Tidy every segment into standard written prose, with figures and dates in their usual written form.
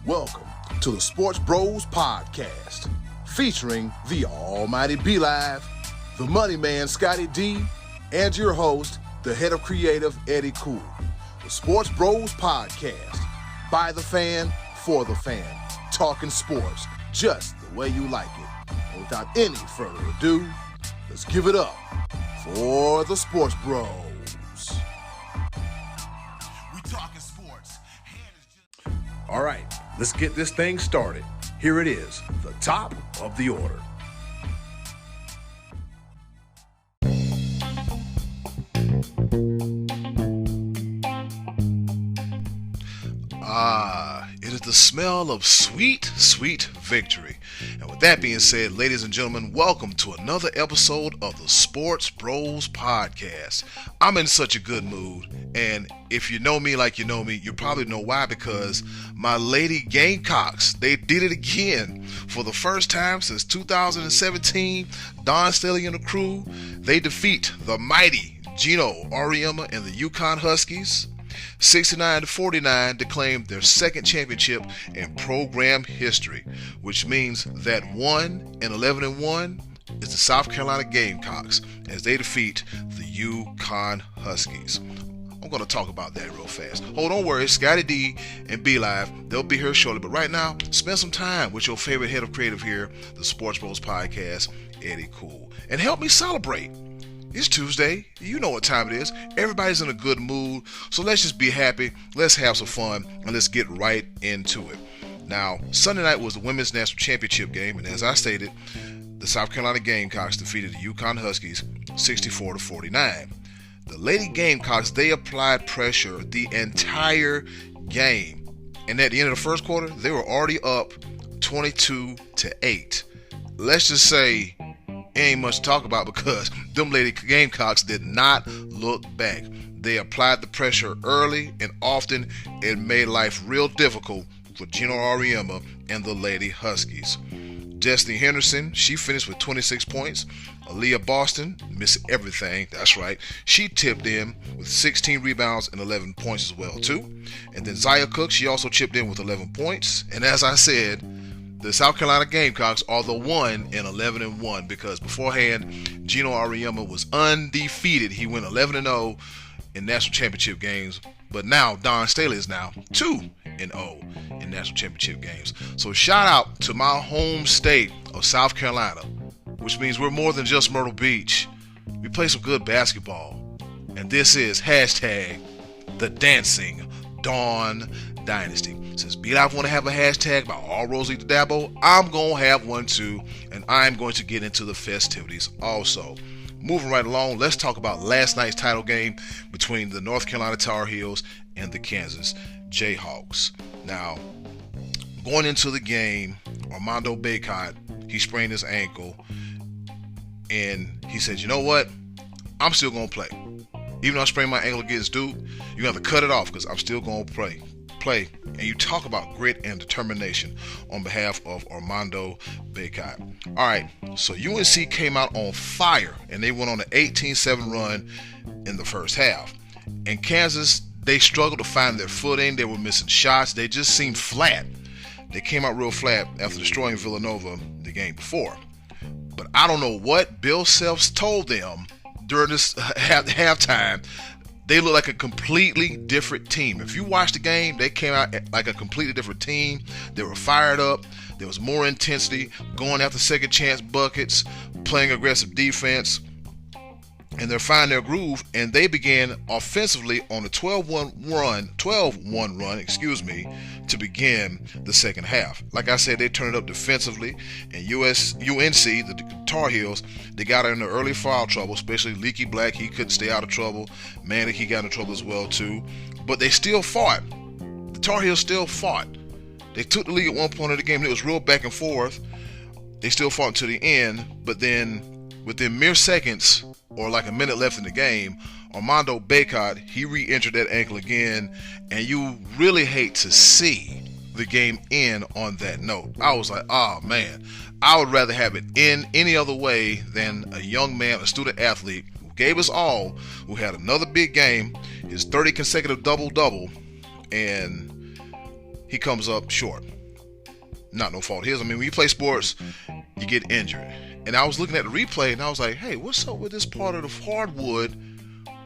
Welcome to the Sports Bros Podcast, featuring the almighty B-Live, the money man Scottie D, and your host, the head of creative Eddy. The Sports Bros Podcast, by the fan, for the fan, talking sports just the way you like it. And without any further ado, let's give it up for the Sports Bros. We talking sports. All right, let's get this thing started. Here it is, the top of the order. It is the smell of sweet, sweet victory. And with that being said, ladies and gentlemen, welcome to another episode of the Sports Bros Podcast. I'm in such a good mood, and if you know me like you know me, you probably know why, because my lady Gamecocks, they did it again. For the first time since 2017, Don Staley and the crew, they defeat the mighty Gino Auriemma and the Yukon Huskies 69-49 to claim their second championship in program history, which means that 1-11-1 is the South Carolina Gamecocks as they defeat the Yukon Huskies. I'm going to talk about that real fast. Oh, don't worry, Scottie D and B-Live, they'll be here shortly. But right now, spend some time with your favorite head of creative here, the Sports Bros Podcast, Eddy. And help me celebrate. It's Tuesday. You know what time it is. Everybody's in a good mood. So let's just be happy. Let's have some fun. And let's get right into it. Now, Sunday night was the Women's National Championship game. And as I stated, the South Carolina Gamecocks defeated the Yukon Huskies 64-49. The Lady Gamecocks, they applied pressure the entire game. And at the end of the first quarter, they were already up 22-8. Let's just say, ain't much to talk about because them Lady Gamecocks did not look back. They applied the pressure early and often. It made life real difficult for Gino Auriemma and the Lady Huskies. Destiny Henderson, she finished with 26 points. Aaliyah Boston missed everything. That's right. She tipped in with 16 rebounds and 11 points as well too. And then Zaya Cook, she also chipped in with 11 points. And as I said, the South Carolina Gamecocks are the 1-11-1 because beforehand, Gino Auriemma was undefeated. He went 11-0 in national championship games, but now Don Staley is now 2-0 in national championship games. So shout out to my home state of South Carolina, which means we're more than just Myrtle Beach. We play some good basketball, and this is hashtag the Dancing Dawn Dynasty. Since B-Live want to have a hashtag by all Rosie to Dabo, I'm going to have one too, and I'm going to get into the festivities also. Moving right along, let's talk about last night's title game between the North Carolina Tar Heels and the Kansas Jayhawks. Now, going into the game, Armando Bacot, he sprained his ankle, and he said, you know what, I'm still going to play. Even though I sprained my ankle against Duke, you're going to have to cut it off because I'm still going to play. And you talk about grit and determination on behalf of Armando Bacot. All right, so UNC came out on fire, and they went on an 18-7 run in the first half. And Kansas, they struggled to find their footing. They were missing shots. They just seemed flat. They came out real flat after destroying Villanova the game before. But I don't know what Bill Self's told them during this halftime. They look like a completely different team. If you watch the game, they came out like a completely different team. They were fired up. There was more intensity, going after second chance buckets, playing aggressive defense. And they're finding their groove, and they began offensively on a 12-1 run, to begin the second half. Like I said, they turned it up defensively, and UNC, the Tar Heels, they got into early foul trouble, especially Leaky Black. He couldn't stay out of trouble. Manick, he got into trouble as well too. But they still fought. The Tar Heels still fought. They took the lead at one point of the game, and it was real back and forth. They still fought until the end, but then within mere seconds, or like a minute left in the game, Armando Bacot, he re-injured that ankle again, and you really hate to see the game end on that note. I was like, oh man, I would rather have it end any other way than a young man, a student athlete who gave us all, who had another big game, his 30 consecutive double-double, and he comes up short. Not no fault of his. I mean, when you play sports, you get injured. And I was looking at the replay, and I was like, hey, what's up with this part of the hardwood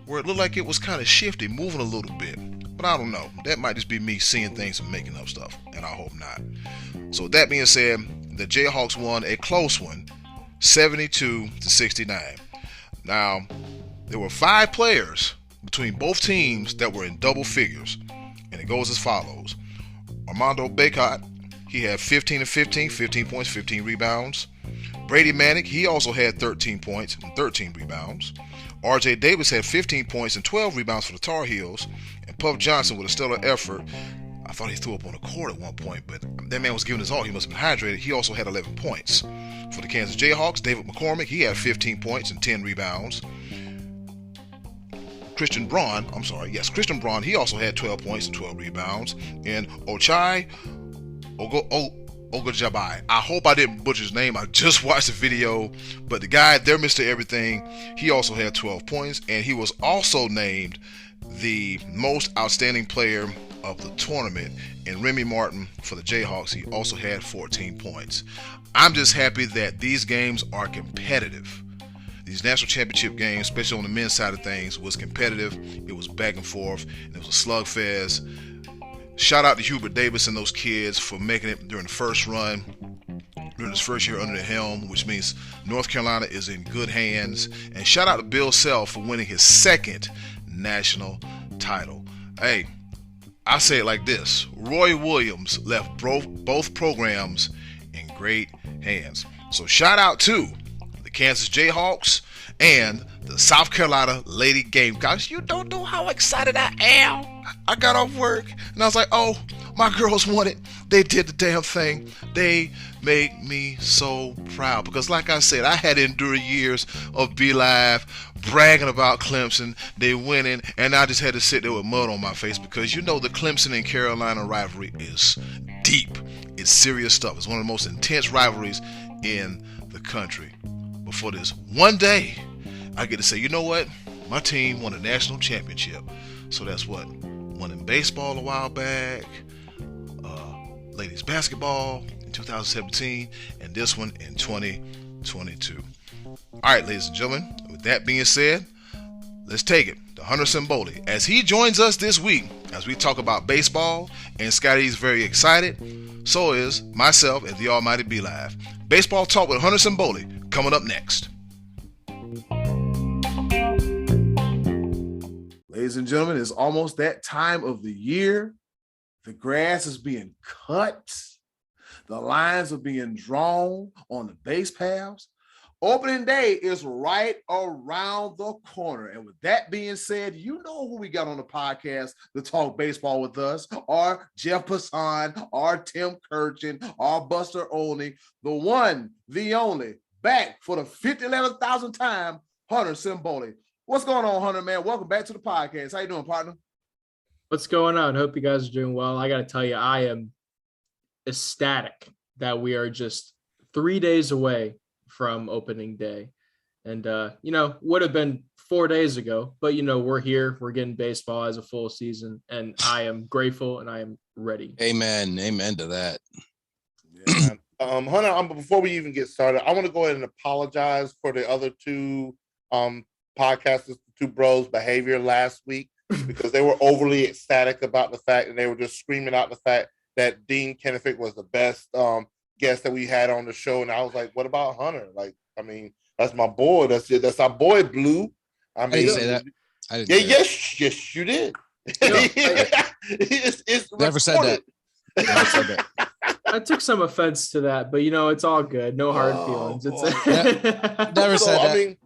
where it looked like it was kind of shifty, moving a little bit? But I don't know. That might just be me seeing things and making up stuff, and I hope not. So with that being said, the Jayhawks won a close one, 72-69. Now, there were 5 players between both teams that were in double figures, and it goes as follows. Armando Bacot, he had 15 and 15, 15 points, 15 rebounds. Brady Manick, he also had 13 points and 13 rebounds. R.J. Davis had 15 points and 12 rebounds for the Tar Heels. And Puff Johnson with a stellar effort. I thought he threw up on the court at one point, but that man was giving his all. He must have been hydrated. He also had 11 points. For the Kansas Jayhawks, David McCormick, he had 15 points and 10 rebounds. Christian Braun, he also had 12 points and 12 rebounds. And Ochai Ogunjabai, I hope I didn't butcher his name. I just watched the video, but the guy, they're Mr. Everything, he also had 12 points, and he was also named the most outstanding player of the tournament. And Remy Martin for the Jayhawks, he also had 14 points. I'm just happy that these games are competitive. These national championship games, especially on the men's side of things, was competitive. It was back and forth, and it was a slugfest. Shout out to Hubert Davis and those kids for making it during the first run, during his first year under the helm, which means North Carolina is in good hands. And shout out to Bill Self for winning his second national title. Hey, I say it like this. Roy Williams left both programs in great hands. So shout out to the Kansas Jayhawks and the South Carolina Lady Gamecocks. You don't know how excited I am. I got off work and I was like, oh, my girls won it. They did the damn thing. They made me so proud because, like I said, I had to endure years of BeLive bragging about Clemson, they winning, and I just had to sit there with mud on my face because you know the Clemson and Carolina rivalry is deep. It's serious stuff. It's one of the most intense rivalries in the country. But for this one day, I get to say, you know what? My team won a national championship. So that's what? One in baseball a while back, ladies basketball in 2017, and this one in 2022. All right, ladies and gentlemen, with that being said, let's take it to Hunter Simboli as he joins us this week as we talk about baseball, and Scotty's very excited. So is myself and the almighty BeLive. Baseball Talk with Hunter Simboli coming up next. Ladies and gentlemen, it's almost that time of the year. The grass is being cut. The lines are being drawn on the base paths. Opening day is right around the corner. And with that being said, you know who we got on the podcast to talk baseball with us, our Jeff Passan, our Tim Kirchin, our Buster Olney, the one, the only, back for the 11,000th time, Hunter Simboli. What's going on, Hunter, man? Welcome back to the podcast. How you doing, partner? What's going on? Hope you guys are doing well. I got to tell you, I am ecstatic that we are just 3 days away from opening day. And, would have been 4 days ago, but, we're here. We're getting baseball as a full season, and I am grateful and I am ready. Amen. Amen to that. Yeah, Hunter, before we even get started, I want to go ahead and apologize for the other two podcasters, the two bros' behavior last week because they were overly ecstatic about the fact, and they were just screaming out the fact that Dean Kennefic was the best guest that we had on the show. And I was like, what about Hunter? Like, I mean, that's my boy. That's our boy, Blue. I didn't say that. Yes, you did. It's Never said that. Never said that. I took some offense to that, but it's all good. No hard feelings. Never said that.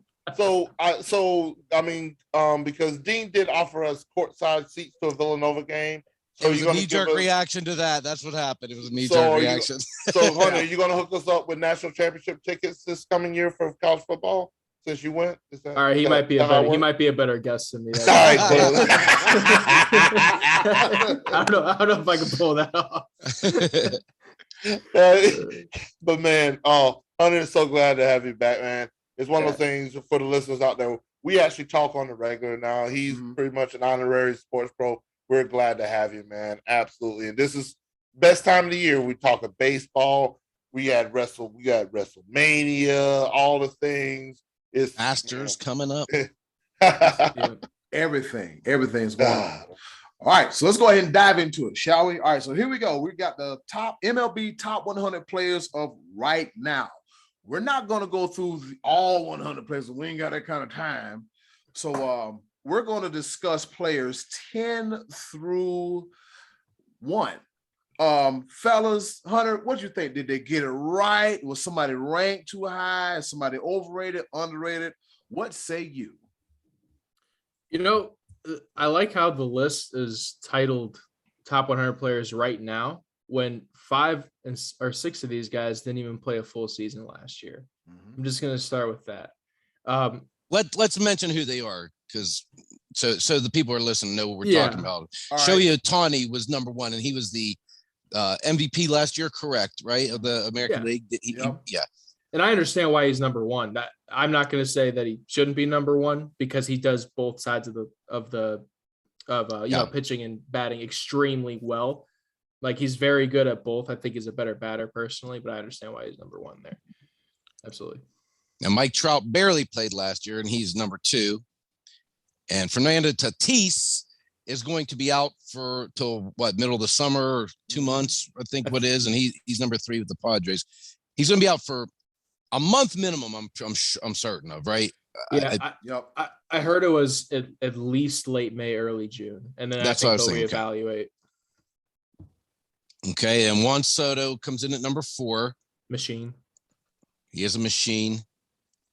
Because Dean did offer us courtside seats to a Villanova game. So it was a knee-jerk reaction to that. That's what happened. It was a knee-jerk reaction. So, Hunter, are you going to hook us up with national championship tickets this coming year for college football since you went? All right, he might be a better guest than me. All right, I don't know if I can pull that off. But man, Hunter is so glad to have you back, man. It's one of those things for the listeners out there. We actually talk on the regular now. He's pretty much an honorary sports pro. We're glad to have you, man. Absolutely. And this is best time of the year. We talk of baseball. We got WrestleMania, all the things. It's Masters coming up. Everything's going on. All right, so let's go ahead and dive into it, shall we? All right, so here we go. We got the top MLB top 100 players of right now. We're not going to go through all 100 players. We ain't got that kind of time. So we're going to discuss players 10 through 1. Fellas, Hunter, what do you think? Did they get it right? Was somebody ranked too high? Is somebody overrated, underrated? What say you? You know, I like how the list is titled top 100 players right now, when 5 or 6 of these guys didn't even play a full season last year. Mm-hmm. I'm just going to start with that. Let's mention who they are, because so the people who are listening know what we're talking about. Shohei Ohtani was number 1, and he was the MVP last year, correct? Right, of the American League. Yeah. And I understand why he's number 1. That I'm not going to say that he shouldn't be number 1, because he does both sides of pitching and batting extremely well. Like, he's very good at both. I think he's a better batter personally, but I understand why he's number 1 there. Absolutely. Now, Mike Trout barely played last year, and he's number 2. And Fernando Tatis is going to be out till middle of the summer, or 2 months, I think what is, and he's number 3 with the Padres. He's going to be out for a month minimum. I'm certain of, right? Yeah, I heard it was at least late May, early June, and then that's I what think I was they'll reevaluate. Okay, and Juan Soto comes in at number 4. Machine. He is a machine.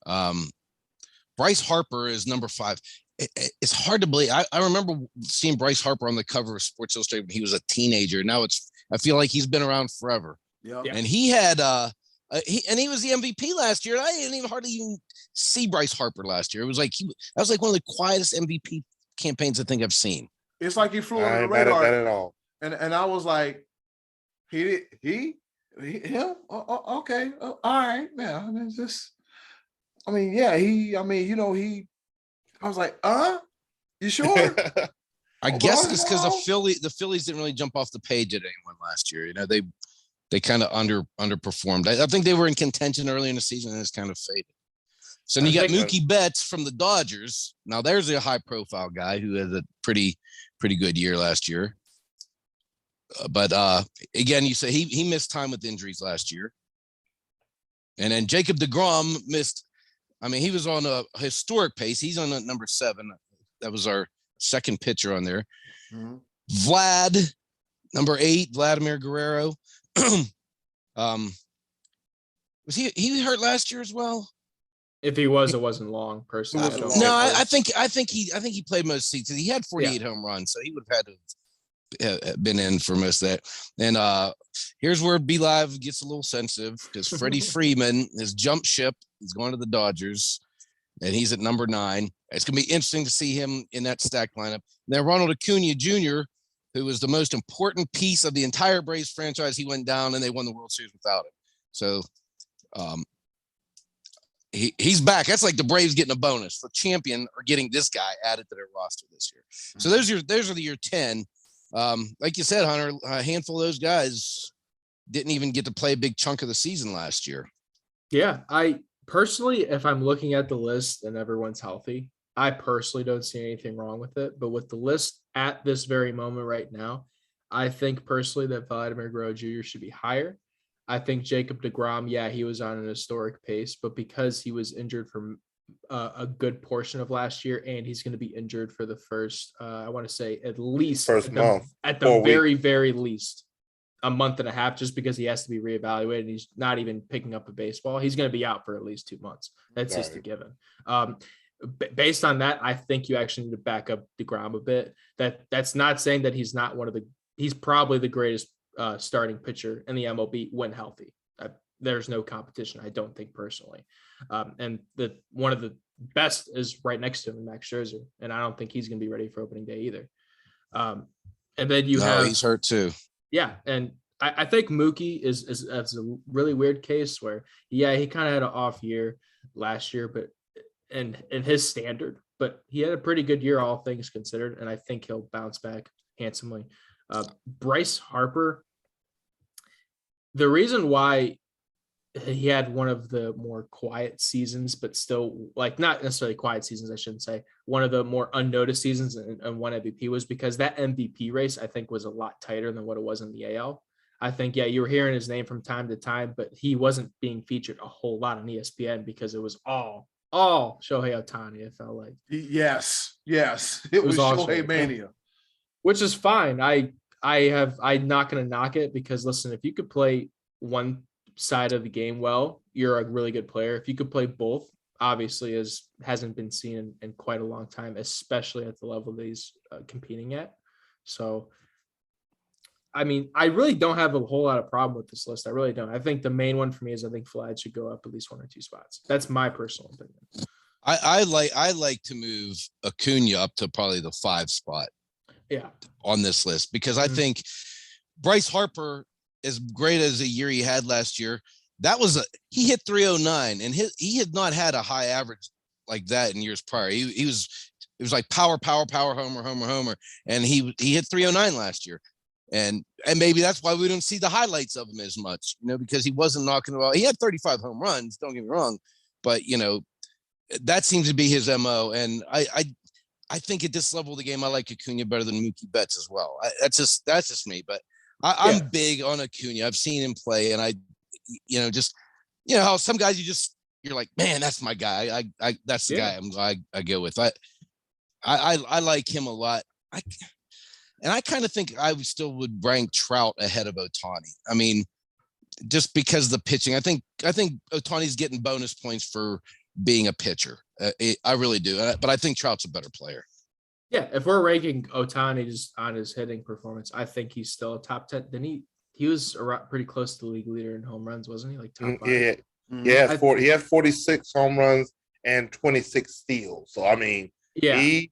Bryce Harper is number 5. It's hard to believe. I remember seeing Bryce Harper on the cover of Sports Illustrated when he was a teenager. Now I feel like he's been around forever. Yeah. And he had he was the MVP last year. And I didn't even hardly see Bryce Harper last year. It was like that was like one of the quietest MVP campaigns I think I've seen. It's like he flew under the radar. radar. Not at all. And I was like, him? Okay, all right. Yeah, I mean, I was like, you sure? I guess it's because the Phillies didn't really jump off the page at anyone last year. You know, they kind of underperformed. I think they were in contention early in the season, and it's kind of faded. So you got Mookie Betts from the Dodgers. Now there's a high profile guy who had a pretty good year last year. But again, you say he missed time with injuries last year. And then Jacob deGrom missed. I mean, he was on a historic pace. He's on number 7. That was our second pitcher on there. Mm-hmm. Vlad, number 8, Vladimir Guerrero. Was he hurt last year as well? If he was, it wasn't long. Personally, I think he played most seasons. He had 48 home runs, so he would have had to have been in for most of that. And here's where B Live gets a little sensitive, because Freddie Freeman has jumped ship. He's going to the Dodgers, and he's at number 9. It's going to be interesting to see him in that stacked lineup. Then Ronald Acuna Jr., who was the most important piece of the entire Braves franchise, he went down, and they won the World Series without him. So he's back. That's like the Braves getting a bonus. The champion are getting this guy added to their roster this year. So those are the year 10. Like you said, Hunter, a handful of those guys didn't even get to play a big chunk of the season last year. Yeah, I personally, if I'm looking at the list and everyone's healthy, I personally don't see anything wrong with it. But with the list at this very moment right now, I think personally that Vladimir Guerrero Jr. should be higher. I think Jacob deGrom, he was on an historic pace, but because he was injured for a good portion of last year, and he's going to be injured for the first, I want to say at least first month, at the very least, a month and a half, just because he has to be reevaluated. And he's not even picking up a baseball. He's going to be out for at least 2 months. That's just a given. Based on that, I think you actually need to back up deGrom a bit. That's not saying that he's not he's probably the greatest starting pitcher in the MLB when healthy. There's no competition, I don't think, personally. And one of the best is right next to him, Max Scherzer, and I don't think he's going to be ready for opening day either. And then he's hurt too. Yeah, and I think Mookie is a really weird case where he kind of had an off year last year, but in his standard, but he had a pretty good year, all things considered, and I think he'll bounce back handsomely. Bryce Harper, the reason why he had one of the more quiet seasons, but still like not necessarily quiet seasons, I shouldn't say, one of the more unnoticed seasons and won MVP was because that MVP race, I think, was a lot tighter than what it was in the AL. I think, yeah, you were hearing his name from time to time, but he wasn't being featured a whole lot on ESPN because it was all Shohei Ohtani, it felt like. Yes. It was all Shohei Mania. Which is fine. I'm not going to knock it because, listen, if you could play one side of the game well, you're a really good player. If you could play both, obviously, hasn't been seen in quite a long time, especially at the level that he's competing at. So, I mean, I really don't have a whole lot of problem with this list. I really don't. I think the main one for me is I think Vlad should go up at least 1 or 2 spots. That's my personal opinion. I like to move Acuna up to probably the 5 spot. Yeah. On this list because I think Bryce Harper, as great as a year he had last year, he hit 309 and he had not had a high average like that in years prior. It was like power, homer, and he hit 309 last year. And maybe that's why we don't see the highlights of him as much, because he wasn't knocking about. He had 35 home runs, don't get me wrong, but that seems to be his MO. And I think at this level of the game, I like Acuna better than Mookie Betts as well. That's just me, but I'm big on Acuna. I've seen him play, and how some guys you're like, man, that's my guy. That's the guy I go with. I like him a lot. I kind of think I would rank Trout ahead of Ohtani. I mean, just because of the pitching, I think Ohtani's getting bonus points for being a pitcher. I really do. But I think Trout's a better player. Yeah. If we're ranking Ohtani just on his hitting performance, I think he's still a top 10. Then he was pretty close to the league leader in home runs, wasn't he? Like top 5. Yeah. Yeah. He had 46 home runs and 26 steals. So, I mean, he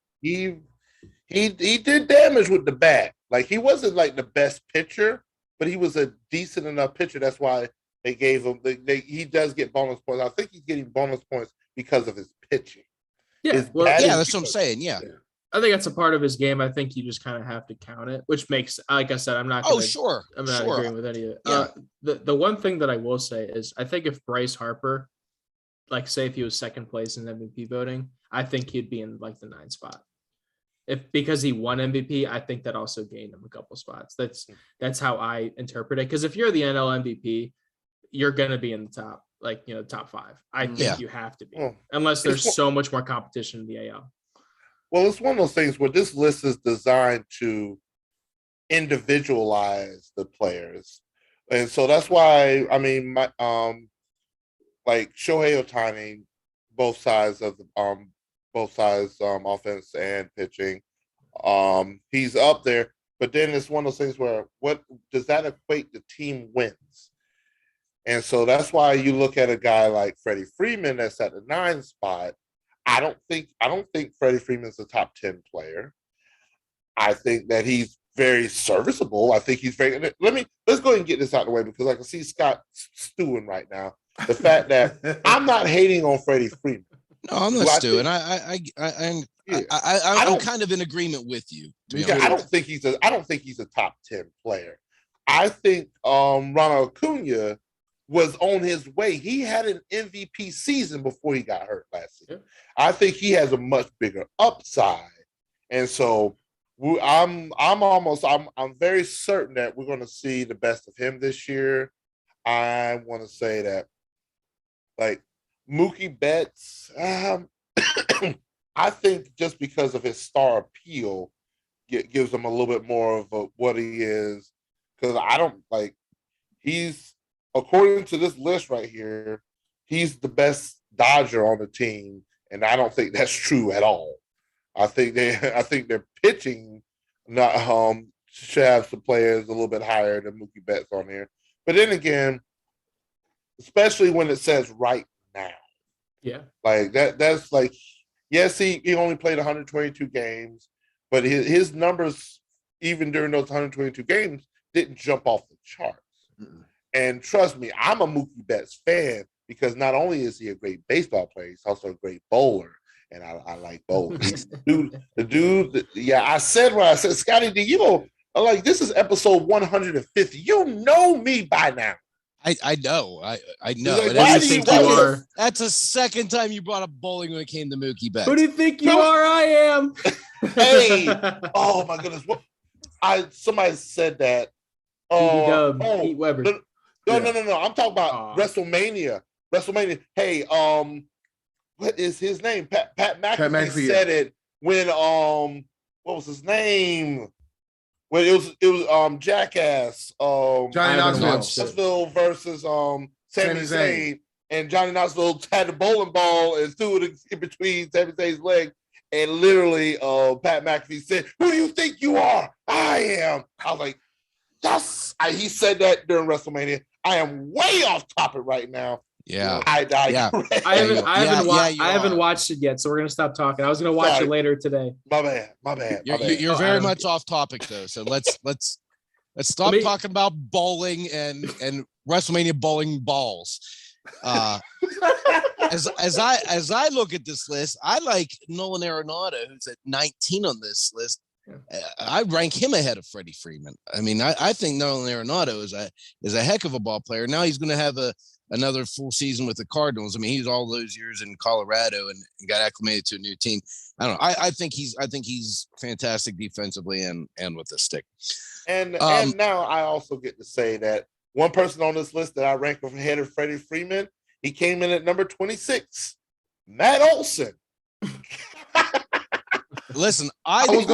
did damage with the bat. Like, he wasn't like the best pitcher, but he was a decent enough pitcher. That's why they gave him. He does get bonus points. I think he's getting bonus points because of his pitching. Yeah, that's what I'm saying. Yeah, I think that's a part of his game. I think you just kind of have to count it, which makes, like I said, I'm not. I'm not agreeing with any of it. Yeah. The one thing that I will say is, I think if Bryce Harper, like, say if he was second place in MVP voting, I think he'd be in like the 9 spot. Because he won MVP, I think that also gained him a couple spots. That's how I interpret it. Because if you're the NL MVP, you're gonna be in the top, top 5. I think you have to be, unless there's so much more competition in the AL. Well, it's one of those things where this list is designed to individualize the players, and so that's why I mean, like Shohei Ohtani, both sides, offense and pitching. He's up there, but then it's one of those things where what does that equate to team wins? And so that's why you look at a guy like Freddie Freeman that's at the 9 spot. I don't think Freddie Freeman's a top 10 player. I think that he's very serviceable. I think he's very. Let's go ahead and get this out of the way because I can see Scott stewing right now. The fact that I'm not hating on Freddie Freeman. No, I'm not stewing. I'm kind of in agreement with you. I don't think he's a top 10 player. I think Ronald Acuna was on his way. He had an MVP season before he got hurt last season. I think he has a much bigger upside, and so I'm very certain that we're going to see the best of him this year. I want to say that, like, Mookie Betts, I think just because of his star appeal, gives him a little bit more of what he is. Because he's, according to this list right here, he's the best Dodger on the team, and I don't think that's true at all. I think their pitching should have some players a little bit higher than Mookie Betts on here. But then again, especially when it says right now. Yeah. Like that's like, yes, he only played 122 games, but his numbers, even during those 122 games, didn't jump off the charts. Mm-mm. And trust me, I'm a Mookie Betts fan because not only is he a great baseball player, he's also a great bowler. And I like both. I said what I said. Scottie D, like, this is episode 150. You know me by now. I know. I know. Like, And Why that's, do you think that you was- are? that's the second time you brought up bowling when it came to Mookie Betts. Who do you think you are? I am. Hey, oh my goodness! What? Somebody said that. Dub, Oh, Pete Weber. no. I'm talking about WrestleMania. Hey, what is his name? Pat McAfee said it when what was his name? When it was Jackass. Johnny Knoxville versus Sami Zayn, and Johnny Knoxville had the bowling ball and threw it in between Sami Zayn's legs, and literally Pat McAfee said, "Who do you think you are? I am." I was like, "Yes." He said that during WrestleMania. I am way off topic right now. Yeah. Yeah. I haven't watched it yet, so we're gonna stop talking. I was gonna watch it later today. My bad. You're very much off topic though. So let's stop talking about bowling and WrestleMania bowling balls. As I look at this list, I like Nolan Arenado, who's at 19 on this list. I rank him ahead of Freddie Freeman. I mean, I think Nolan Arenado is a heck of a ball player. Now he's going to have another full season with the Cardinals. I mean, he's all those years in Colorado and got acclimated to a new team. I don't know. I think he's fantastic defensively and with the stick. And now I also get to say that one person on this list that I rank ahead of Freddie Freeman, he came in at number 26, Matt Olson. Listen, I was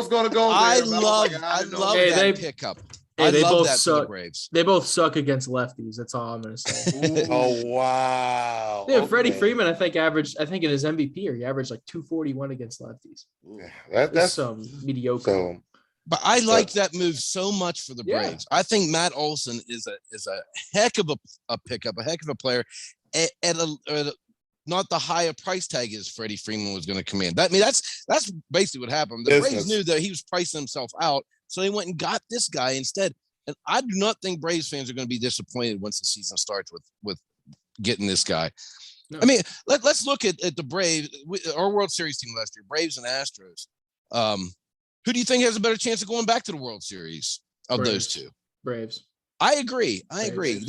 gonna go. I love that pickup. They love both that suck. the Braves. They both suck against lefties. That's all I'm gonna say. Oh wow! Yeah, Freddie Freeman, I think in his MVP year, he averaged like 241 against lefties. That's some mediocre. But I like that move so much for the Braves. I think Matt Olson is a heck of a pickup, a heck of a player, at not the higher price tag as Freddie Freeman was going to command. That's basically what happened. The Braves knew that he was pricing himself out, so they went and got this guy instead. And I do not think Braves fans are going to be disappointed once the season starts with getting this guy. No. I mean, let's look at the Braves, our World Series team last year, Braves and Astros. Who do you think has a better chance of going back to the World Series of those two? Braves. I agree. I agree. I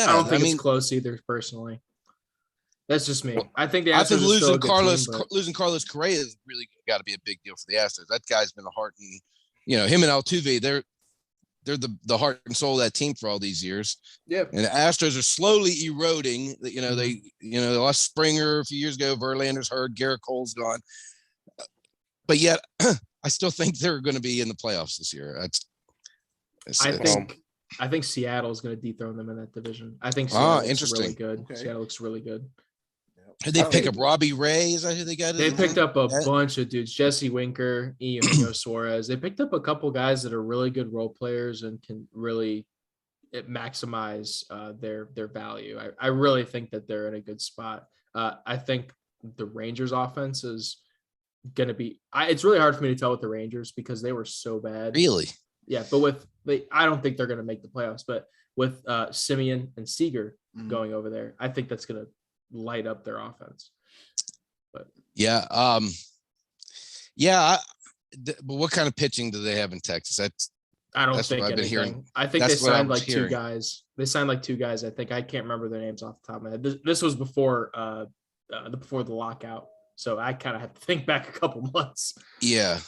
don't think it's close either, personally. That's just me. I think the Astros. I think losing Carlos Correa has really got to be a big deal for the Astros. That guy's been the heart and him and Altuve. They're the heart and soul of that team for all these years. Yeah. And the Astros are slowly eroding. They lost Springer a few years ago. Verlander's hurt. Garrett Cole's gone. But yet, I still think they're going to be in the playoffs this year. I think Seattle is going to dethrone them in that division. I think Seattle looks really good. Okay. Seattle looks really good. Did they pick up Robbie Ray? Is that who they got? They picked up a bunch of dudes. Jesse Winker, Eugenio Suarez. They picked up a couple guys that are really good role players and can really maximize their value. I really think that they're in a good spot. I think the Rangers offense is going to be it's really hard for me to tell with the Rangers because they were so bad. Really? Yeah, but I don't think they're going to make the playoffs, but with Simeon and Seager going over there, I think that's going to light up their offense. But but what kind of pitching do they have in Texas? I don't think anything. I've been hearing. I think they signed like two guys. They signed like two guys. I think I can't remember their names off the top of my head. This was before the lockout, so I kind of have to think back a couple months. Yeah.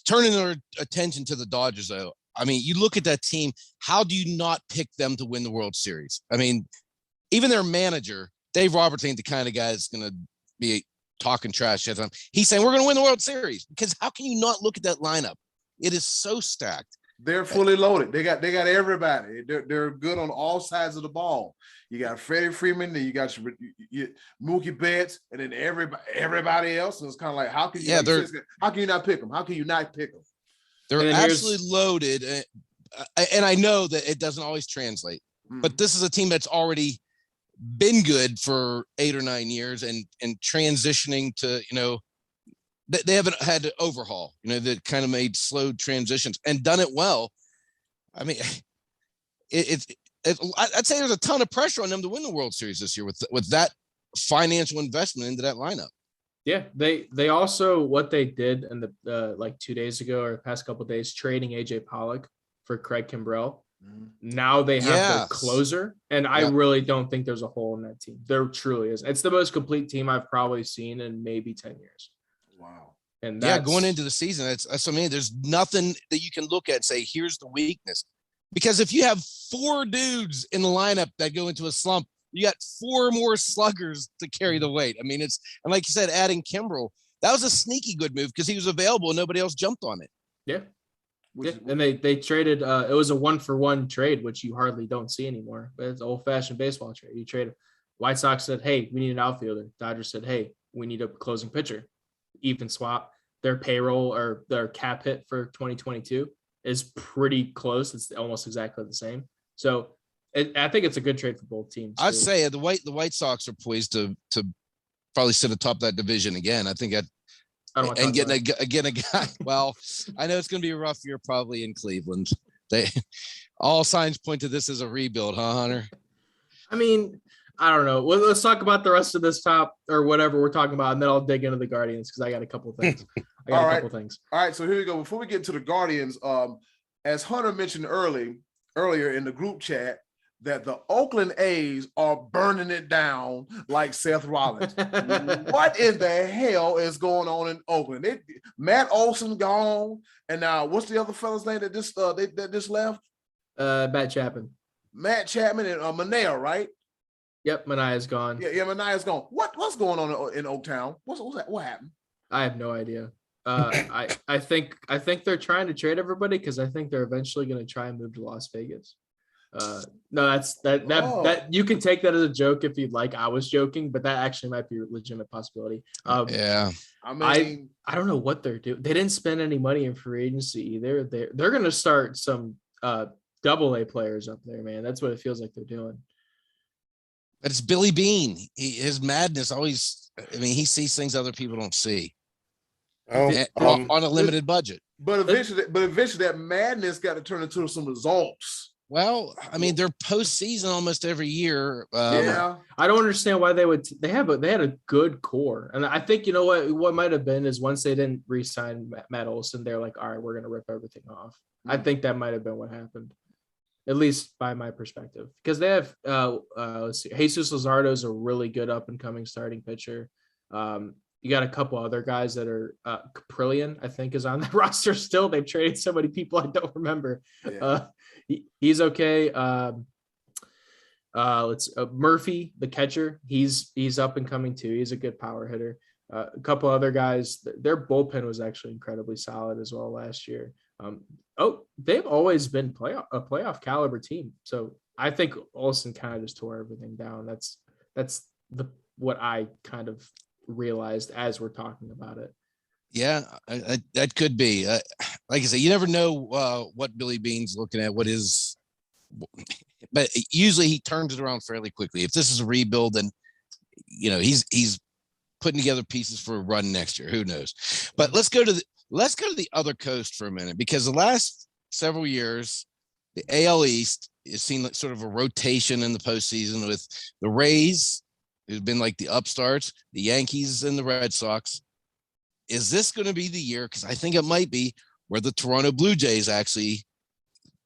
Turning our attention to the Dodgers, though. I mean, you look at that team. How do you not pick them to win the World Series? I mean, even their manager, Dave Roberts, ain't the kind of guy that's going to be talking trash at them. He's saying we're going to win the World Series because how can you not look at that lineup? It is so stacked. They're fully loaded. They got everybody. They're good on all sides of the ball. You got Freddie Freeman, then you got Mookie Betts, and then everybody else. And it's kind of like, how can you not pick them? How can you not pick them? They're absolutely loaded, and I know that it doesn't always translate. But this is a team that's already been good for 8 or 9 years, and transitioning to they haven't had to overhaul. They kind of made slow transitions and done it well. I mean, I'd say there's a ton of pressure on them to win the World Series this year with that financial investment into that lineup. Yeah, they also what they did in the like 2 days ago or the past couple of days trading AJ Pollock for Craig Kimbrell. Mhm. Now they have their Yes. closer, and I Yep. really don't think there's a hole in that team. There truly is. It's the most complete team I've probably seen in maybe 10 years. Wow. And Yeah, that's going into the season, that's what I mean. There's nothing that you can look at and say, here's the weakness. Because if you have 4 dudes in the lineup that go into a slump, you got 4 more sluggers to carry the weight. I mean, and like you said, adding Kimbrell, that was a sneaky good move because he was available and nobody else jumped on it. yeah. And they traded it was a 1-for-1 trade, which you hardly don't see anymore. But it's an old-fashioned baseball trade. You trade White Sox said, hey, we need an outfielder. Dodgers said, hey, we need a closing pitcher. Even swap. Their payroll or their cap hit for 2022 is pretty close. It's almost exactly the same. So I think it's a good trade for both teams. I'd say the White Sox are poised to probably sit atop that division again. I think and getting a guy. Well, I know it's going to be a rough year probably in Cleveland. All signs point to this as a rebuild, huh, Hunter? I mean, I don't know. Well, let's talk about the rest of this top or whatever we're talking about, and then I'll dig into the Guardians because I got a couple of things. All right, so here we go. Before we get to the Guardians, as Hunter mentioned earlier in the group chat, that the Oakland A's are burning it down like Seth Rollins. What in the hell is going on in Oakland? Matt Olson gone, and now what's the other fella's name that just left? Matt Chapman. Matt Chapman and Manaea, right? Yep, Manaea's gone. Yeah, Manaea's gone. What's going on in Oaktown? What's that? What happened? I have no idea. I think they're trying to trade everybody because I think they're eventually going to try and move to Las Vegas. No, that you can take that as a joke if you'd like. I was joking, but that actually might be a legitimate possibility. Yeah, I mean, I don't know what they're doing. They didn't spend any money in free agency either. They're going to start some AA players up there, man. That's what it feels like they're doing. but it's Billy Bean. His madness always. I mean, he sees things other people don't see. On a limited budget. But eventually that madness got to turn into some results. Well, I mean, they're postseason almost every year. I don't understand why they had a good core, and I think you know what might have been is once they didn't re-sign Matt Olson, they're like, all right, we're gonna rip everything off. Mm-hmm. I think that might have been what happened, at least by my perspective, because they have let's see, Jesus Luzardo is a really good up and coming starting pitcher. You got a couple other guys that are Caprillion, I think, is on the roster still. They've traded so many people I don't remember. Yeah. He's okay. Murphy, the catcher, he's up and coming too. He's a good power hitter. A couple other guys, their bullpen was actually incredibly solid as well last year. They've always been a playoff caliber team. So I think Olsen kind of just tore everything down. That's what I kind of realized as we're talking about it. Yeah, that could be. Like I said, you never know what Billy Bean's looking at, but usually he turns it around fairly quickly. If this is a rebuild, then he's putting together pieces for a run next year. Who knows? But let's go to the other coast for a minute, because the last several years, the AL East has seen like sort of a rotation in the postseason with the Rays, who've been like the upstarts, the Yankees and the Red Sox. Is this going to be the year? Because I think it might be where the Toronto Blue Jays actually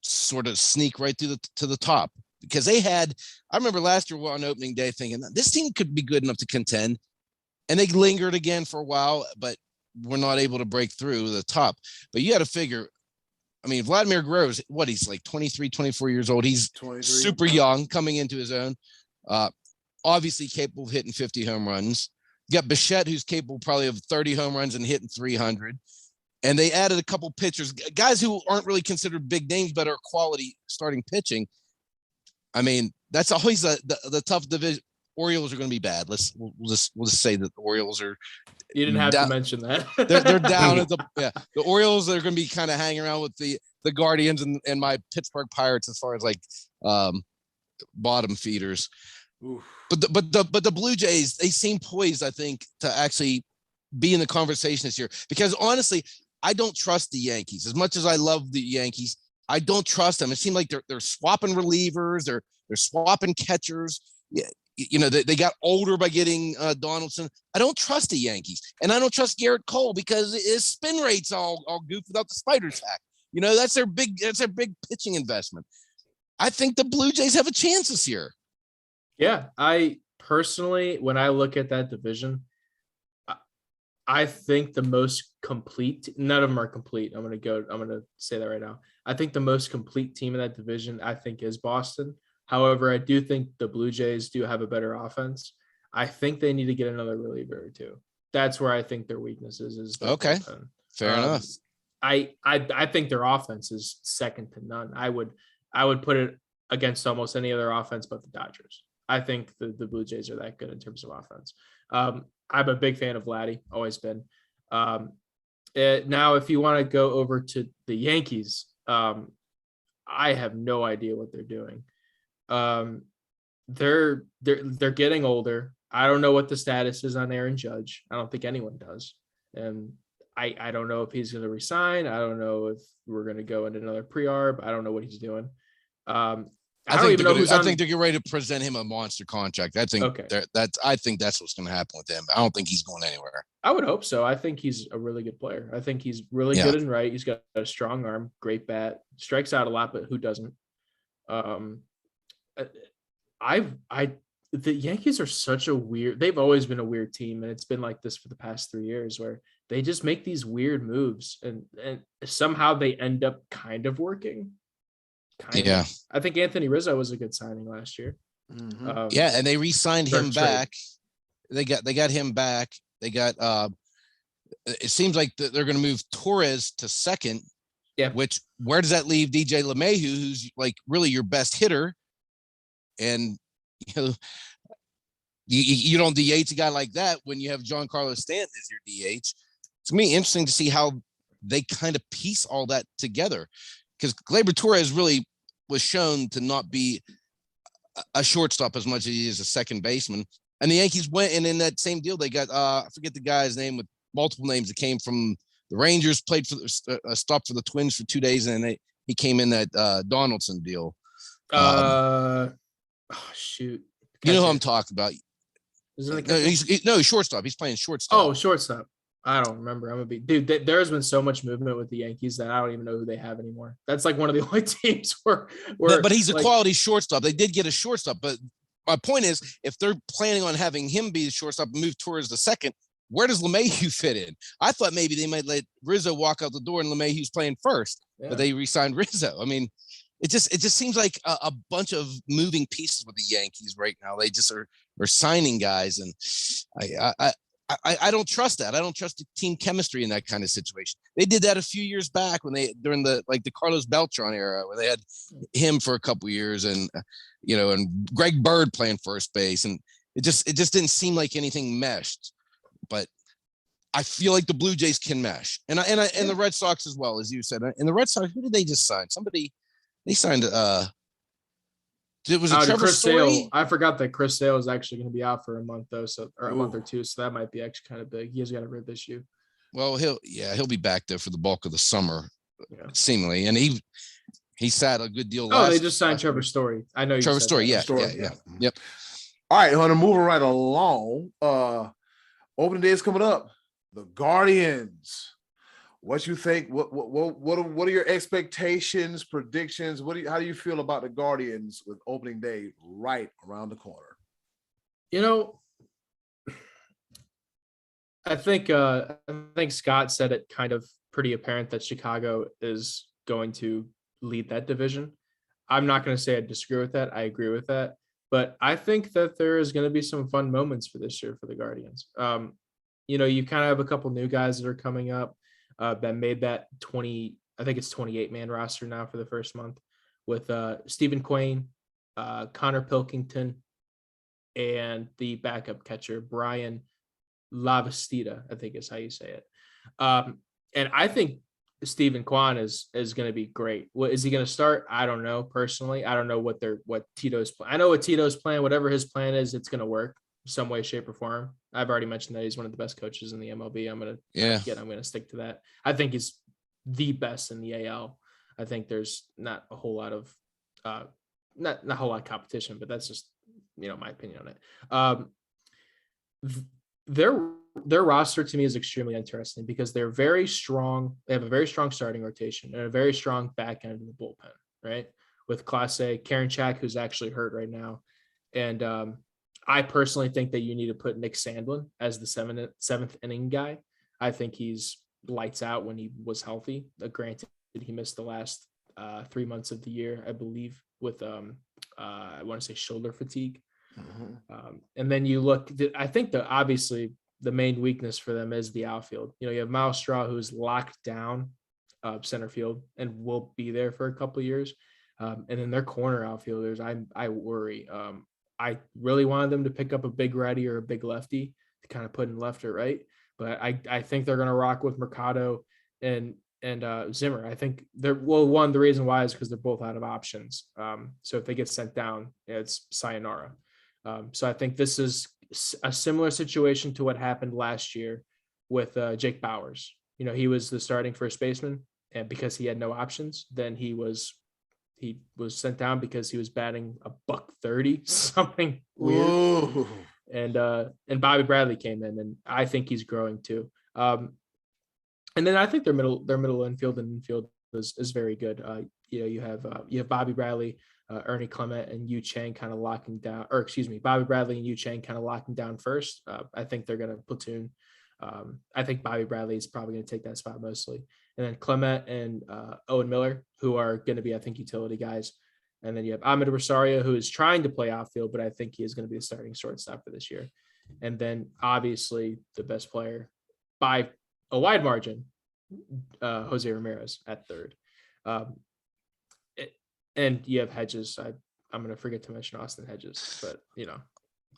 sort of sneak right to the top, because I remember last year on opening day thinking this team could be good enough to contend, and they lingered again for a while, but were not able to break through the top. But you got to figure, I mean, Vladimir Guerrero is he's like 23, 24 years old. He's 23. Super young, coming into his own. Obviously capable of hitting 50 home runs. You got Bichette, who's capable probably of 30 home runs and hitting 300. And they added a couple pitchers, guys who aren't really considered big names, but are quality starting pitching. I mean, that's always the tough division. Orioles are going to be bad. We'll just say that the Orioles are. You didn't have to mention that. They're down at the Orioles are going to be kind of hanging around with the Guardians and my Pittsburgh Pirates as far as like bottom feeders. Oof. But the Blue Jays, they seem poised, I think, to actually be in the conversation this year. Because honestly, I don't trust the Yankees as much as I love the Yankees. I don't trust them. It seems like they're swapping relievers, they're swapping catchers. Yeah, they got older by getting Donaldson. I don't trust the Yankees, and I don't trust Garrett Cole because his spin rate's all goof without the spider tack. You know, that's their big pitching investment. I think the Blue Jays have a chance this year. Yeah, I personally, when I look at that division, I think the most complete, none of them are complete. I'm going to say that right now. I think the most complete team in that division, I think, is Boston. However, I do think the Blue Jays do have a better offense. I think they need to get another reliever or two. That's where I think their weakness is. Okay. Bullpen. Fair enough. I think their offense is second to none. I would put it against almost any other offense but the Dodgers. I think the Blue Jays are that good in terms of offense. I'm a big fan of Vladdy, always been. Now, if you want to go over to the Yankees, I have no idea what they're doing. They're getting older. I don't know what the status is on Aaron Judge. I don't think anyone does. And I don't know if he's going to resign. I don't know if we're going to go into another pre-arb. I don't know what he's doing. I think they're getting ready to present him a monster contract. I think that's what's going to happen with him. I don't think he's going anywhere. I would hope so. I think he's a really good player. I think he's really good and right. He's got a strong arm, great bat, strikes out a lot, but who doesn't? The Yankees are such a weird. They've always been a weird team, and it's been like this for the past 3 years, where they just make these weird moves, and somehow they end up kind of working. I think Anthony Rizzo was a good signing last year. Mm-hmm. And they re-signed him back. They got him back. They got it seems like they're going to move Torres to second. Yeah. Which, where does that leave DJ LeMahieu, who's like really your best hitter? And you don't DH a guy like that when you have Giancarlo Stanton as your DH. It's going to be interesting to see how they kind of piece all that together, because Gleyber Torres really was shown to not be a shortstop as much as he is a second baseman. And the Yankees went, and in that same deal, they got, I forget the guy's name with multiple names that came from the Rangers, played for the stopped for the Twins for 2 days, and then he came in that Donaldson deal. Shoot. You know who I'm talking about. He's shortstop. He's playing shortstop. Oh, shortstop. I don't remember. Dude, there's been so much movement with the Yankees that I don't even know who they have anymore. That's like one of the only teams where but he's a quality shortstop. They did get a shortstop, but my point is, if they're planning on having him be the shortstop and move towards the second, where does LeMahieu fit in? I thought maybe they might let Rizzo walk out the door and LeMahieu's playing first, but they re-signed Rizzo. I mean, it just seems like a bunch of moving pieces with the Yankees right now. They just are signing guys, and I don't trust that. I don't trust the team chemistry in that kind of situation. They did that a few years back during the Carlos Beltran era, where they had him for a couple years, and and Greg Bird playing first base, and it just didn't seem like anything meshed. But I feel like the Blue Jays can mesh, and the Red Sox as well, as you said. And the Red Sox, who did they just sign? Somebody they signed. It was Trevor Story. I forgot that Chris Sale is actually going to be out for a month though, or a month or two. So that might be actually kind of big. He has got a rib issue. Well, he'll be back there for the bulk of the summer, seemingly. And he sat a good deal. They just signed Trevor Story. I know you Trevor Story. Yeah. Yep. All right, Hunter, moving right along. Opening day is coming up. The Guardians. What you think? What are your expectations, predictions? How do you feel about the Guardians with opening day right around the corner? I think Scott said it kind of pretty apparent that Chicago is going to lead that division. I'm not going to say I disagree with that. I agree with that. But I think that there is going to be some fun moments for this year for the Guardians. You kind of have a couple new guys that are coming up. That made that 28-man roster now for the first month, with Stephen Quain, Connor Pilkington, and the backup catcher, Brian Lavastida, I think is how you say it. And I think Stephen Kwan is going to be great. What is he going to start? I don't know. Personally, I don't know what Tito's plan. I know what Tito's plan, whatever his plan is, it's going to work some way, shape, or form. I've already mentioned that he's one of the best coaches in the MLB. I'm going to stick to that. I think he's the best in the AL. I think there's not a whole lot of not a whole lot of competition, but that's just my opinion on it. their roster to me is extremely interesting because they're very strong. They have a very strong starting rotation and a very strong back end of the bullpen, right? With Class A, Karen Chak, who's actually hurt right now. And I personally think that you need to put Nick Sandlin as the seventh inning guy. I think he's lights out when he was healthy. Granted, he missed the last 3 months of the year, I believe, with I want to say shoulder fatigue. Mm-hmm. And then you look, I think obviously the main weakness for them is the outfield. You have Miles Straw, who's locked down center field and will be there for a couple of years. And then their corner outfielders, I worry. I really wanted them to pick up a big righty or a big lefty to kind of put in left or right. But I think they're going to rock with Mercado and Zimmer. I think the reason why is because they're both out of options. So if they get sent down, it's sayonara. So I think this is a similar situation to what happened last year with Jake Bowers. He was the starting first baseman, and because he had no options, then he was sent down because he was batting $130, something weird. Ooh. And Bobby Bradley came in, and I think he's growing too. And then I think their middle infield and infield is very good. You have Bobby Bradley, Ernie Clement, and Yu Chang kind of locking down, Bobby Bradley and Yu Chang kind of locking down first. I think they're going to platoon. I think Bobby Bradley is probably going to take that spot mostly. And then Clement and Owen Miller, who are going to be, I think, utility guys. And then you have Ahmed Rosario, who is trying to play outfield, but I think he is going to be the starting shortstop for this year. And then obviously the best player by a wide margin, Jose Ramirez at third. And you have Hedges. I'm going to forget to mention Austin Hedges, but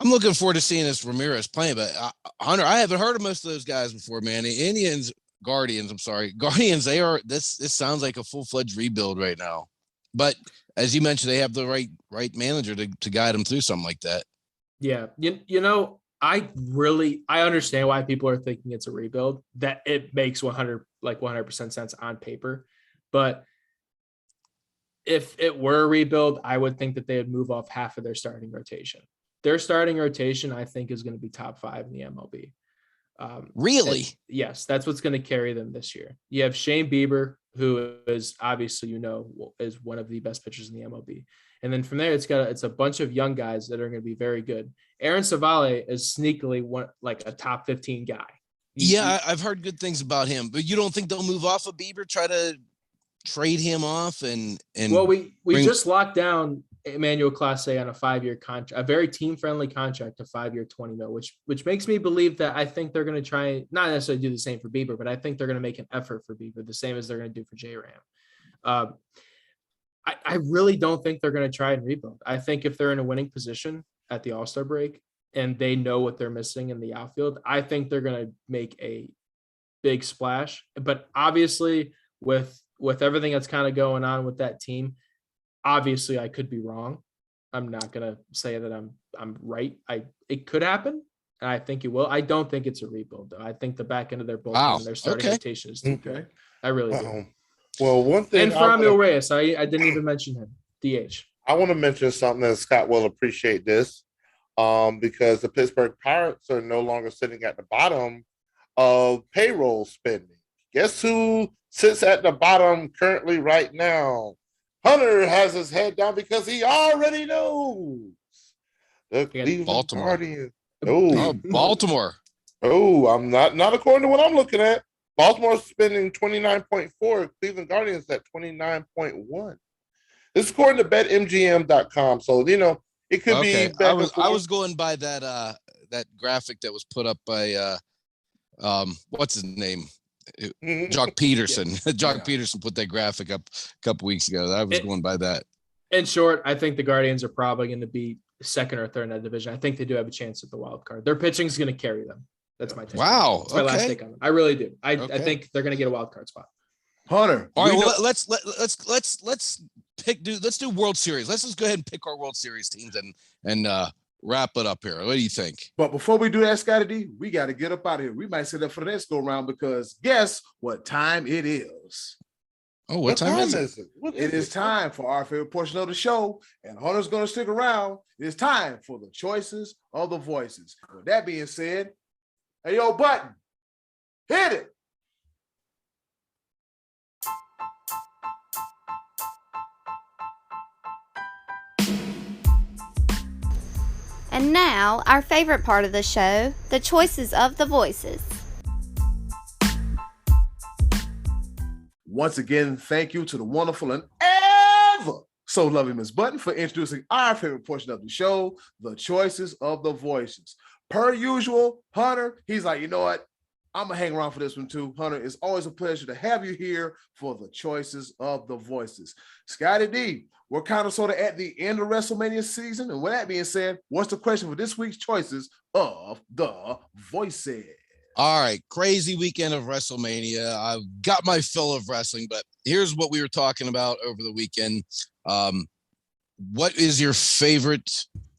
I'm looking forward to seeing this Ramirez playing. But Hunter, I haven't heard of most of those guys before, man. The Guardians. They are this sounds like a full-fledged rebuild right now. But as you mentioned, they have the right manager to guide them through something like that. Yeah, I understand why people are thinking it's a rebuild. That it makes 100% sense on paper, but if it were a rebuild, I would think that they would move off half of their starting rotation. Their starting rotation, I think, is going to be top 5 in the MLB. Really? Yes, that's what's going to carry them this year. You have Shane Bieber, who is obviously, is one of the best pitchers in the MLB. And then from there, it's a bunch of young guys that are going to be very good. Aaron Savale is sneakily a top 15 guy. I've heard good things about him, but you don't think they'll move off of Bieber, try to trade him off and well, we just locked down Emmanuel Clase on a 5-year contract, a very team-friendly contract, a 5-year $20 million, which makes me believe that I think they're going to try not necessarily do the same for Bieber, but I think they're going to make an effort for Bieber, the same as they're going to do for J-Ram. I really don't think they're going to try and rebuild. I think if they're in a winning position at the All-Star break and they know what they're missing in the outfield, I think they're going to make a big splash. But obviously, with everything that's kind of going on with that team, obviously I could be wrong. I'm not going to say that I'm right. It could happen, and I think it will. I don't think it's a rebuild, though. I think the back end of their bullpen and their starting rotation is too good. I really do. Well, one thing, and Franmil Reyes, I didn't even mention him. DH. I want to mention something that Scott will appreciate this, because the Pittsburgh Pirates are no longer sitting at the bottom of payroll spending. Guess who sits at the bottom currently right now? Hunter has his head down because he already knows. The Cleveland Baltimore. Guardians. Baltimore. I'm not according to what I'm looking at. Baltimore's spending 29.4. Cleveland Guardians at 29.1. This is according to BetMGM.com. So it could be. I was going by that graphic that was put up by what's his name? Jock Peterson. Jock Peterson put that graphic up a couple weeks ago. I was going by that. In short, I think the Guardians are probably going to be second or third in that division. I think they do have a chance at the wild card. Their pitching is going to carry them. That's my take. Wow. That's my last take on them. I really do. I think they're going to get a wild card spot. Hunter. All right. Well, let's do World Series. Let's just go ahead and pick our World Series teams and wrap it up here. What do you think? But before we do that, Scottie D, we got to get up out of here. We might sit up for the next go round because guess what time it is? Oh, what time is it? It is time for our favorite portion of the show, and Hunter's going to stick around. It is time for the choices of the voices. With that being said, Hey, yo, Button, hit it. And now, our favorite part of the show, the choices of the voices. Once again, thank you to the wonderful and ever so lovely Miss Button for introducing our favorite portion of the show, the choices of the voices. Per usual, Hunter, he's like, you know what? I'm going to hang around for this one too. Hunter, it's always a pleasure to have you here for the choices of the voices. Scottie D, we're kind of sort of at the end of WrestleMania season. And with that being said, what's the question for this week's choices of the voices? All right, crazy weekend of WrestleMania. I've got my fill of wrestling, but here's what we were talking about over the weekend. What is your favorite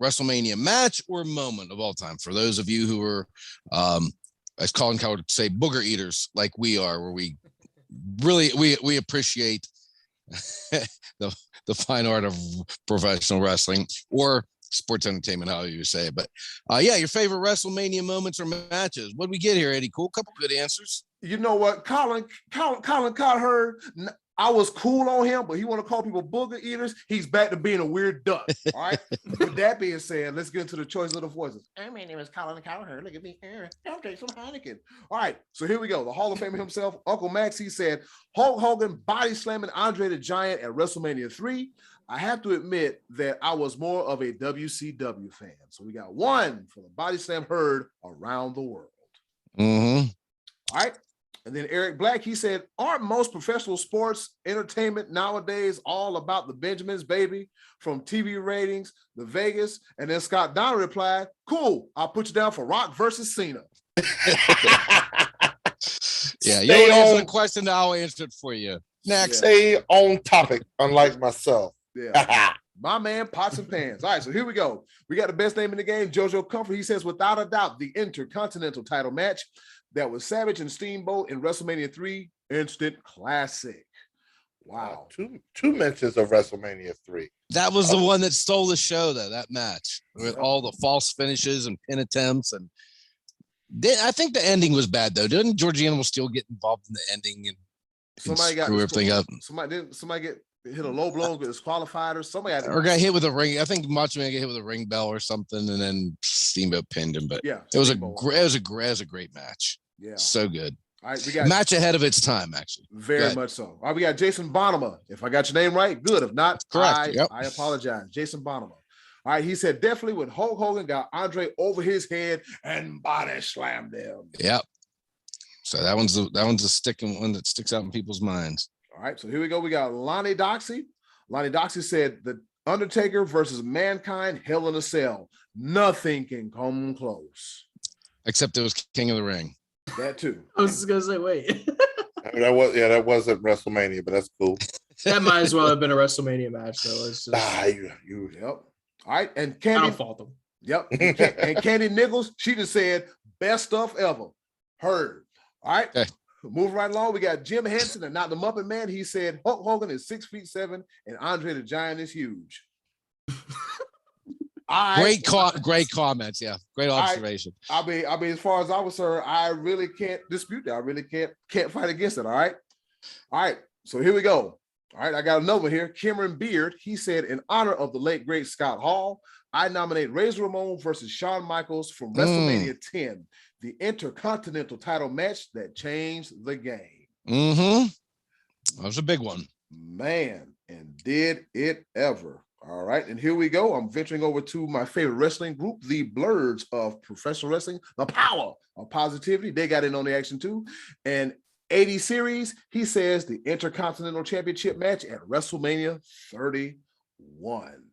WrestleMania match or moment of all time? For those of you who are, as Colin Coward would say, booger eaters like we are, where we really we appreciate the fine art of professional wrestling or sports entertainment, however you say it. But yeah, your favorite WrestleMania moments or matches. What did we get here, Eddie? Cool, couple good answers. You know what, Colin heard. I was cool on him, but he want to call people booger eaters. He's back to being a weird duck. All right. With that being said, let's get into the choice of the voices. Hey, my name is Colin Cowherd. Look at me here. I'll take some Heineken. All right. So here we go. The Hall of Famer himself, Uncle Max, he said Hulk Hogan body slamming Andre the Giant at WrestleMania 3. I have to admit that I was more of a WCW fan. So we got one for the body slam heard around the world. Mm-hmm. All right. And then Eric Black, he said, aren't most professional sports entertainment nowadays all about the Benjamins, baby? From TV ratings, the Vegas. And then Scott Donner replied, cool, I'll put you down for Rock versus Cena. Yeah, you don't answer the question, I'll answer it for you. Next. Stay on topic, unlike myself. Yeah. My man, pots and pans. All right, so here we go. We got the best name in the game, JoJo Comfort. He says, without a doubt, the Intercontinental title match that was Savage and Steamboat in WrestleMania 3, instant classic. Wow. Two mentions of WrestleMania 3. That was the one that stole the show, though, that match, with all the false finishes and pin attempts. And I think the ending was bad, though. Didn't Georgie Animal still get involved in the ending and screw everything up? Somebody get hit a low blow, get disqualified, or somebody got hit with a ring. I think Macho Man got hit with a ring bell or something, and then Steamboat pinned him. But yeah, it was a great match. Yeah, so good. All right, we got match ahead of its time, actually. Very much so. All right, we got Jason Bonema. If I got your name right, good. If not, correct. I apologize. Jason Bonema. All right, he said definitely when Hulk Hogan got Andre over his head and body slammed him. Yep. So that one's a sticking one that sticks out in people's minds. All right, so here we go. We got Lonnie Doxey. Lonnie Doxey said the Undertaker versus Mankind, Hell in a Cell. Nothing can come close. Except it was King of the Ring. That too. I was just gonna say, wait. that wasn't WrestleMania, but that's cool. That might as well have been a WrestleMania match, though. It's just Yep. All right, and I Candy. don't fault them. Yep. And Candy Nichols, she just said best stuff ever. Heard. All right. Okay. Moving right along, we got Jim Henson and not the Muppet Man. He said Hulk Hogan is 6'7" and Andre the Giant is huge. Great comments. Yeah, great observation. I mean, as far as I was concerned, I really can't dispute that. I really can't fight against it. All right. So here we go. All right, I got another one here. Cameron Beard, he said, in honor of the late great Scott Hall, I nominate Razor Ramon versus Shawn Michaels from WrestleMania 10, the Intercontinental title match that changed the game. Mm-hmm. That was a big one. Man, and did it ever. All right, and here we go. I'm venturing over to my favorite wrestling group, the Blurs of Professional Wrestling, the Power of Positivity. They got in on the action too. And 80 series, he says the Intercontinental Championship match at WrestleMania 31.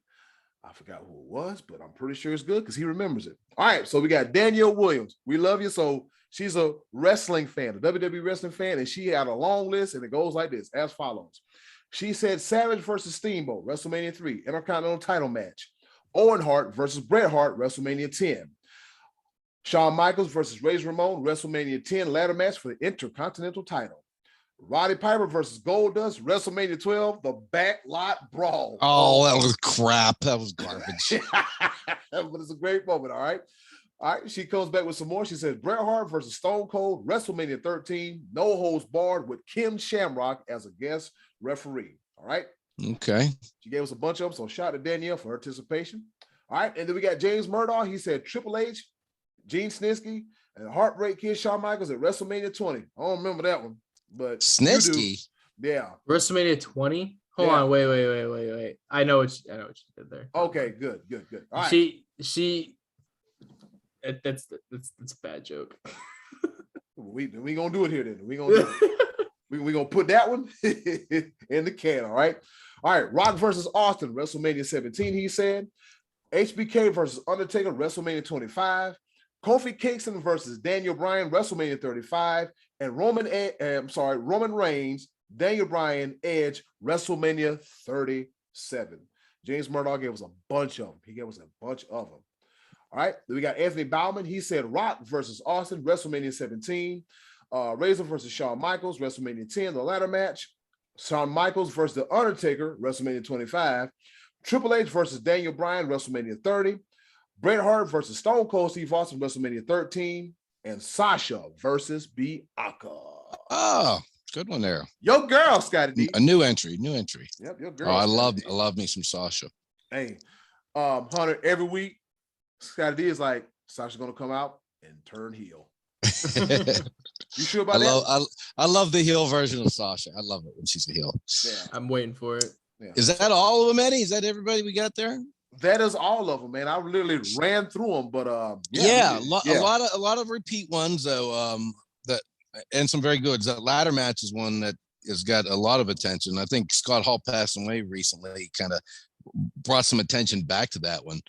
I forgot who it was, but I'm pretty sure it's good because he remembers it. All right, so we got Danielle Williams. We love you. So she's a wrestling fan, a WWE wrestling fan, and she had a long list, and it goes like this, as follows. She said Savage versus Steamboat, WrestleMania 3, Intercontinental title match. Owen Hart versus Bret Hart, WrestleMania 10. Shawn Michaels versus Razor Ramon, WrestleMania 10 ladder match for the Intercontinental title. Roddy Piper versus Goldust, WrestleMania 12, the Backlot Brawl. Oh, that was crap. That was garbage. But it's a great moment, all right? All right, she comes back with some more. She says Bret Hart versus Stone Cold, WrestleMania 13, no holds barred with Kim Shamrock as a guest referee. All right. Okay. She gave us a bunch of them, so shout out to Danielle for her participation. All right, and then we got James Murdoch. He said Triple H, Gene Snitsky, and Heartbreak Kid Shawn Michaels at WrestleMania 20. I don't remember that one, but Snitsky. Yeah. WrestleMania 20. Hold on, wait. I know what you did there. Okay, good. All right. That's a bad joke. we gonna do it here then. We gonna put that one in the can. All right. Rock versus Austin, WrestleMania 17. He said HBK versus Undertaker, WrestleMania 25. Kofi Kingston versus Daniel Bryan, WrestleMania 35, and Roman Reigns, Daniel Bryan, Edge, WrestleMania 37. James Murdoch gave us a bunch of them. All right, then we got Anthony Bauman. He said Rock versus Austin, WrestleMania 17. Razor versus Shawn Michaels, WrestleMania 10, the ladder match. Shawn Michaels versus The Undertaker, WrestleMania 25. Triple H versus Daniel Bryan, WrestleMania 30. Bret Hart versus Stone Cold Steve Austin, WrestleMania 13. And Sasha versus Bianca. Oh, good one there. Your girl, Scottie D. A new entry. Yep, your girl. Oh, I love me some Sasha. Hey, Hunter, every week, Scottie D is like, Sasha's gonna come out and turn heel. You sure about that? I love the heel version of Sasha. I love it when she's a heel. Yeah, I'm waiting for it. Yeah. Is that all of them, Eddie? Is that everybody we got there? That is all of them, man. I literally ran through them, but a lot of repeat ones though. And some very good. That ladder match is one that has got a lot of attention. I think Scott Hall passing away recently kind of brought some attention back to that one.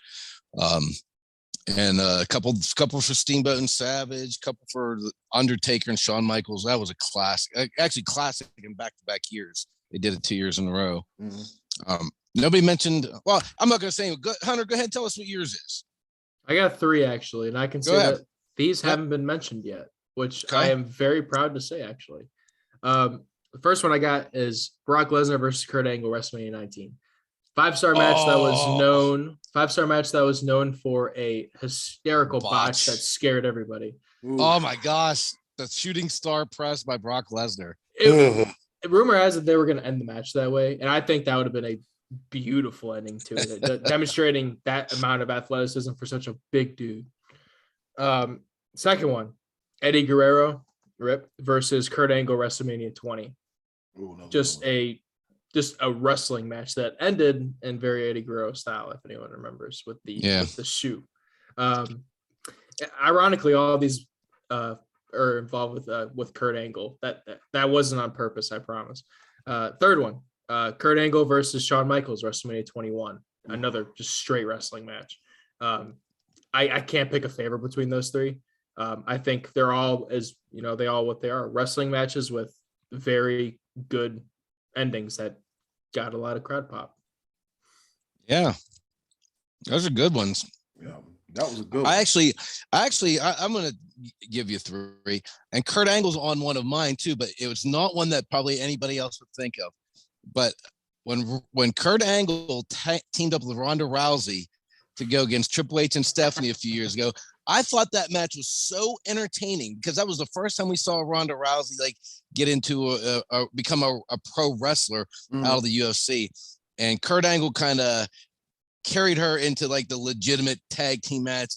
And a couple for Steamboat and Savage, a couple for the Undertaker and Shawn Michaels. That was a classic, actually classic in back-to-back years. They did it 2 years in a row. Mm-hmm. Nobody mentioned. Well, I'm not going to say. Hunter, go ahead and tell us what yours is. I got 3 actually, and I can say that these haven't been mentioned yet, which I am very proud to say. Actually, the first one I got is Brock Lesnar versus Kurt Angle, WrestleMania 19. 5-star match that was known. 5-star match that was known for a hysterical botch that scared everybody. Ooh. Oh my gosh, the shooting star press by Brock Lesnar. Rumor has it they were going to end the match that way, and I think that would have been a beautiful ending to it, demonstrating that amount of athleticism for such a big dude. Second one, Eddie Guerrero versus Kurt Angle, WrestleMania 20. Ooh, just a wrestling match that ended in very Eddie Guerrero style, if anyone remembers, with the shoe. Ironically, all of these are involved with Kurt Angle. That wasn't on purpose, I promise. Third one, Kurt Angle versus Shawn Michaels, WrestleMania 21. Another just straight wrestling match. I can't pick a favorite between those 3. I think they're all what they are, wrestling matches with very good endings that got a lot of crowd pop. Yeah, those are good ones. Yeah, that was a good one. I'm going to give you 3, and Kurt Angle's on one of mine too, but it was not one that probably anybody else would think of. But when Kurt Angle teamed up with Ronda Rousey to go against Triple H and Stephanie a few years ago, I thought that match was so entertaining because that was the first time we saw Ronda Rousey get into become a pro wrestler out of the UFC, and Kurt Angle kind of carried her into the legitimate tag team match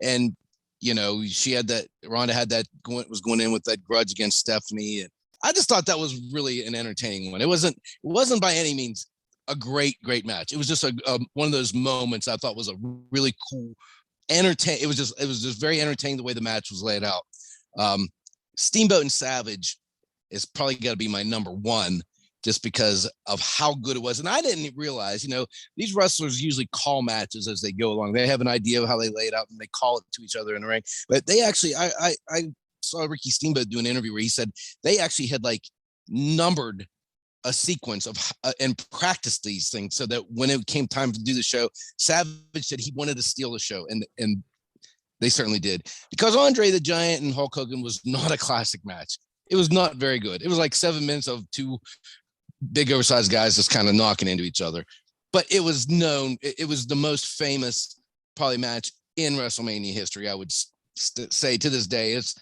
and she had that Ronda had that was going in with that grudge against Stephanie, and I just thought that was really an entertaining one. It wasn't by any means a great match. It was just one of those moments I thought was a really cool. It was just very entertaining the way the match was laid out. Steamboat and Savage is probably got to be my number 1 just because of how good it was. And I didn't realize, these wrestlers usually call matches as they go along. They have an idea of how they lay it out and they call it to each other in the ring. But they actually, I saw Ricky Steamboat do an interview where he said they actually had numbered a sequence of and practice these things so that when it came time to do the show, Savage said he wanted to steal the show, and they certainly did, because Andre the Giant and Hulk Hogan was not a classic match. It was not very good. It was 7 minutes of 2 big oversized guys just kind of knocking into each other, but it was known. It was the most famous probably match in WrestleMania history. I would say to this day, it's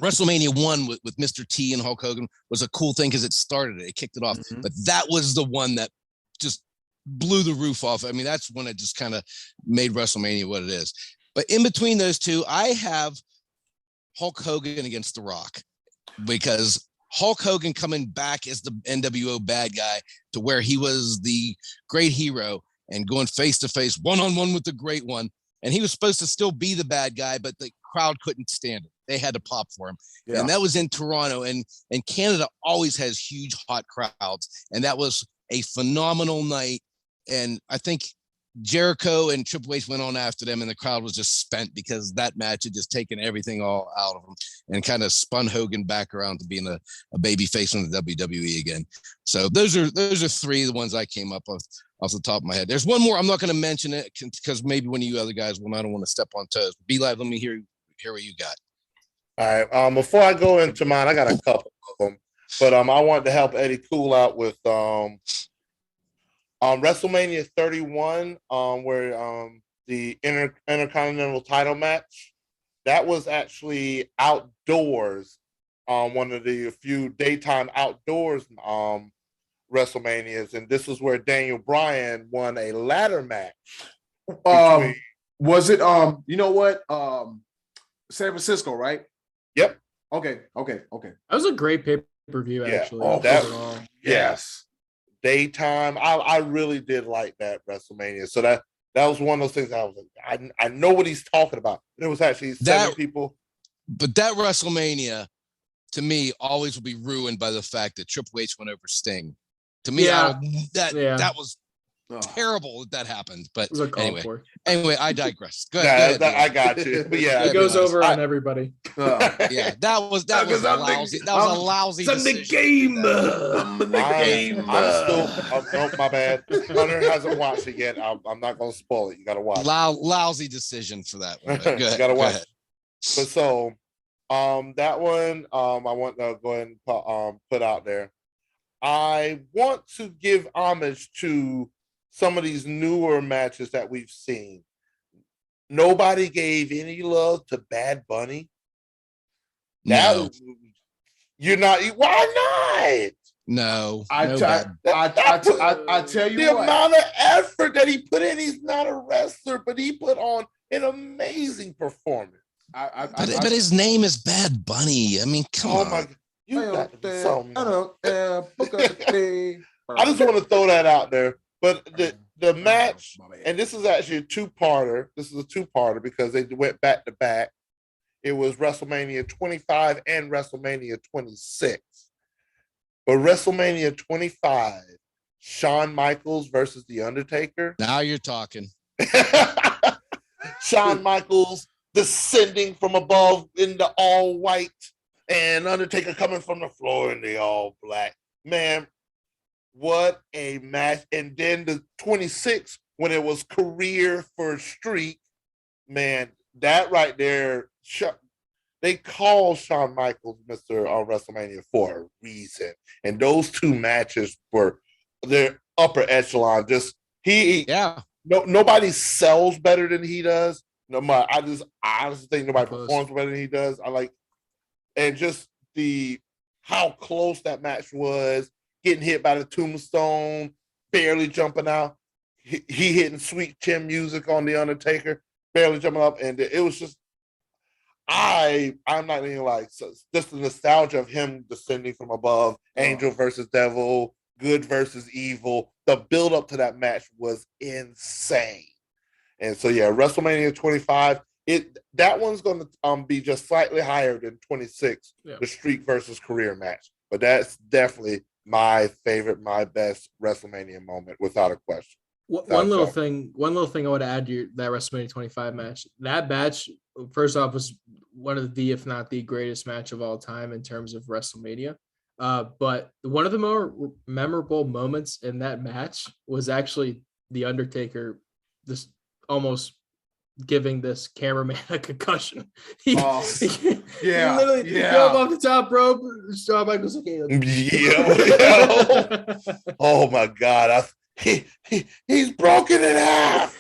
WrestleMania 1 with Mr. T and Hulk Hogan was a cool thing because it started it. It kicked it off. Mhm. But that was the one that just blew the roof off. I mean, that's when it just kind of made WrestleMania what it is. But in between those two, I have Hulk Hogan against The Rock, because Hulk Hogan coming back as the NWO bad guy to where he was the great hero and going face to face, one-on-one with the great one. And he was supposed to still be the bad guy, but the crowd couldn't stand it. They had to pop for him. Yeah. And that was in Toronto. And Canada always has huge, hot crowds. And that was a phenomenal night. And I think Jericho and Triple H went on after them, and the crowd was just spent because that match had just taken everything all out of them and kind of spun Hogan back around to being a baby face on the WWE again. So those are three of the ones I came up with off the top of my head. There's one more. I'm not going to mention it because maybe one of you other guys will. I don't want to step on toes. Be live. Let me hear what you got. All right. Before I go into mine, I got a couple of them, but I wanted to help Eddie cool out with WrestleMania 31, where the Intercontinental title match, that was actually outdoors, one of the few daytime outdoors WrestleManias, and this is where Daniel Bryan won a ladder match. Was it you know what? San Francisco, right? Yep. Okay. That was a great pay-per-view, actually. Oh, yes. Daytime. I really did like that WrestleMania. So that was one of those things I was like, I know what he's talking about. It was actually seven people. But that WrestleMania, to me, always will be ruined by the fact that Triple H went over Sting. To me, that was terrible that happened. But anyway, I digress. Go ahead. I got you. But yeah, it goes over on everybody. Yeah, that was lousy. That was a lousy decision. I'm in the game. Oh, my bad. Hunter hasn't watched it yet. I'm not going to spoil it. You got to watch. Lousy decision for that one. Go ahead. You got to watch. But so, that one, I want to go ahead and put out there. I want to give homage to some of these newer matches that we've seen. Nobody gave any love to Bad Bunny. No. You're not. Why not? No. I tell you the what. amount of effort that he put in. He's not a wrestler, but he put on an amazing perforance. But his name is Bad Bunny. I mean, come on. My God. You got I just want to throw that out there. But the match, and this is actually a two-parter. This is a two-parter because they went back to back. It was WrestleMania 25 and WrestleMania 26. But WrestleMania 25, Shawn Michaels versus The Undertaker. Now you're talking. Shawn Michaels descending from above in the all white, and Undertaker coming from the floor in the all black. Man, what a match. And then the 26, when it was career first streak, man, that right there, they call Shawn Michaels Mr. WrestleMania for a reason. And those two matches were their upper echelon. Nobody sells better than he does. I honestly think nobody performs better than he does. And just how close that match was, getting hit by the tombstone, barely jumping out. He hitting sweet chin music on The Undertaker, barely jumping up. And it was just, I'm not even just the nostalgia of him descending from above, angel versus devil, good versus evil. The build up to that match was insane. And so, yeah, WrestleMania 25, that one's going to be just slightly higher than 26, the streak versus career match. But that's definitely my favorite, my best WrestleMania moment, without a question. One little thing I want to add to that WrestleMania 25 match. That match, first off, was one of the, if not the greatest match of all time in terms of WrestleMania. But one of the more memorable moments in that match was actually The Undertaker almost giving this cameraman a concussion. He literally drove off the top rope. Shawn Michaels oh my God. He's broken in half.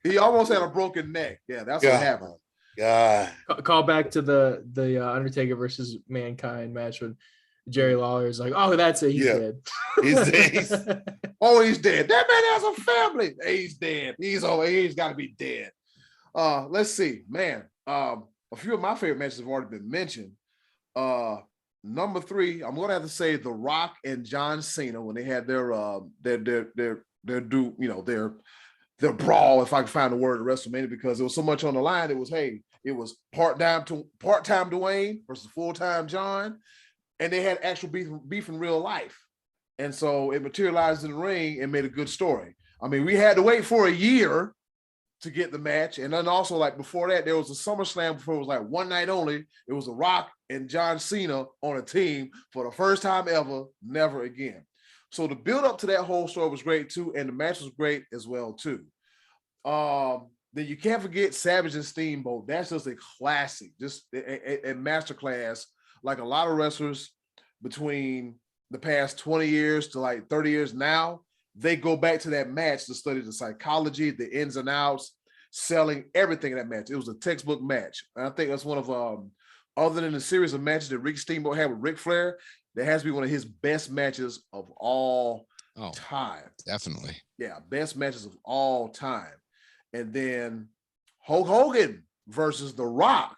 He almost had a broken neck. Yeah, that's what happened. God. Call back to the Undertaker versus Mankind match when Jerry Lawler is like, "Oh, that's it. He's dead. He's dead. He's dead. That man has a family. He's dead. He's got to be dead." Let's see, man. A few of my favorite matches have already been mentioned. Number 3, I'm gonna have to say The Rock and John Cena when they had their brawl, if I can find the word, at WrestleMania, because there was so much on the line. It was part-time Dwayne versus full-time John, and they had actual beef in real life, and so it materialized in the ring and made a good story. I mean, we had to wait for a year to get the match, and then also, like, before that, there was a SummerSlam before. It was like one night only. It was The Rock and John Cena on a team for the first time ever, never again. So the build up to that whole story was great too, and the match was great as well too. Then you can't forget Savage and Steamboat. That's just a classic, just a masterclass. Like a lot of wrestlers between the past 20 years to like 30 years now, they go back to that match to study the psychology, the ins and outs, selling everything in that match. It was a textbook match. And I think that's one of other than the series of matches that Rick Steamboat had with Ric Flair, that has to be one of his best matches of all time. Definitely. Yeah, best matches of all time. And then Hulk Hogan versus The Rock.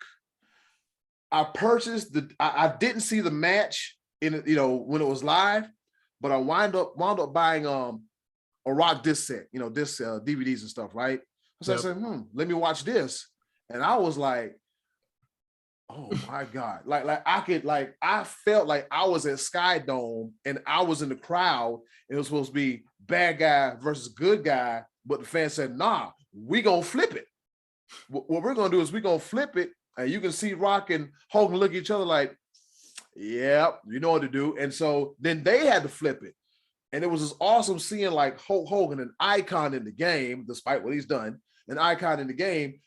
I purchased I didn't see the match in when it was live, but I wound up buying a Rock disc set, disc DVDs and stuff, right? So I said, let me watch this. And I was like, oh my God. I felt like I was at Sky Dome and I was in the crowd, and it was supposed to be bad guy versus good guy, but the fans said, nah, we gonna flip it. What we're gonna do is we're gonna flip it, and you can see Rock and Hogan look at each other like, yeah, you know what to do. And so then they had to flip it. And it was just awesome seeing like Hulk Hogan, an icon in the game, despite what he's done, an icon in the game,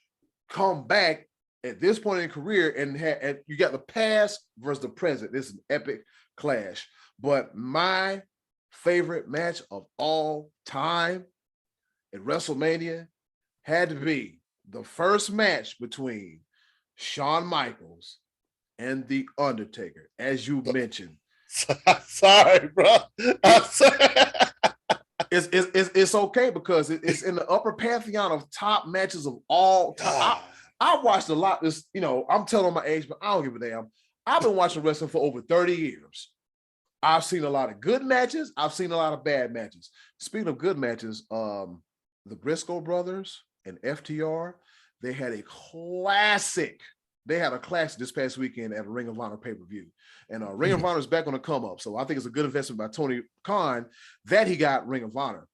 come back at this point in career, and you got the past versus the present. This is an epic clash. But my favorite match of all time at WrestleMania had to be the first match between Shawn Michaels and The Undertaker, as you mentioned. Sorry, bro. I'm sorry. It's okay because it's in the upper pantheon of top matches of all time. I watched a lot. I'm telling my age, but I don't give a damn. I've been watching wrestling for over 30 years. I've seen a lot of good matches. I've seen a lot of bad matches. Speaking of good matches, the Briscoe brothers and FTR, they had a classic. They had a classic this past weekend at a Ring of Honor pay-per-view. And Ring of Honor is back on the come up. So I think it's a good investment by Tony Khan that he got Ring of Honor.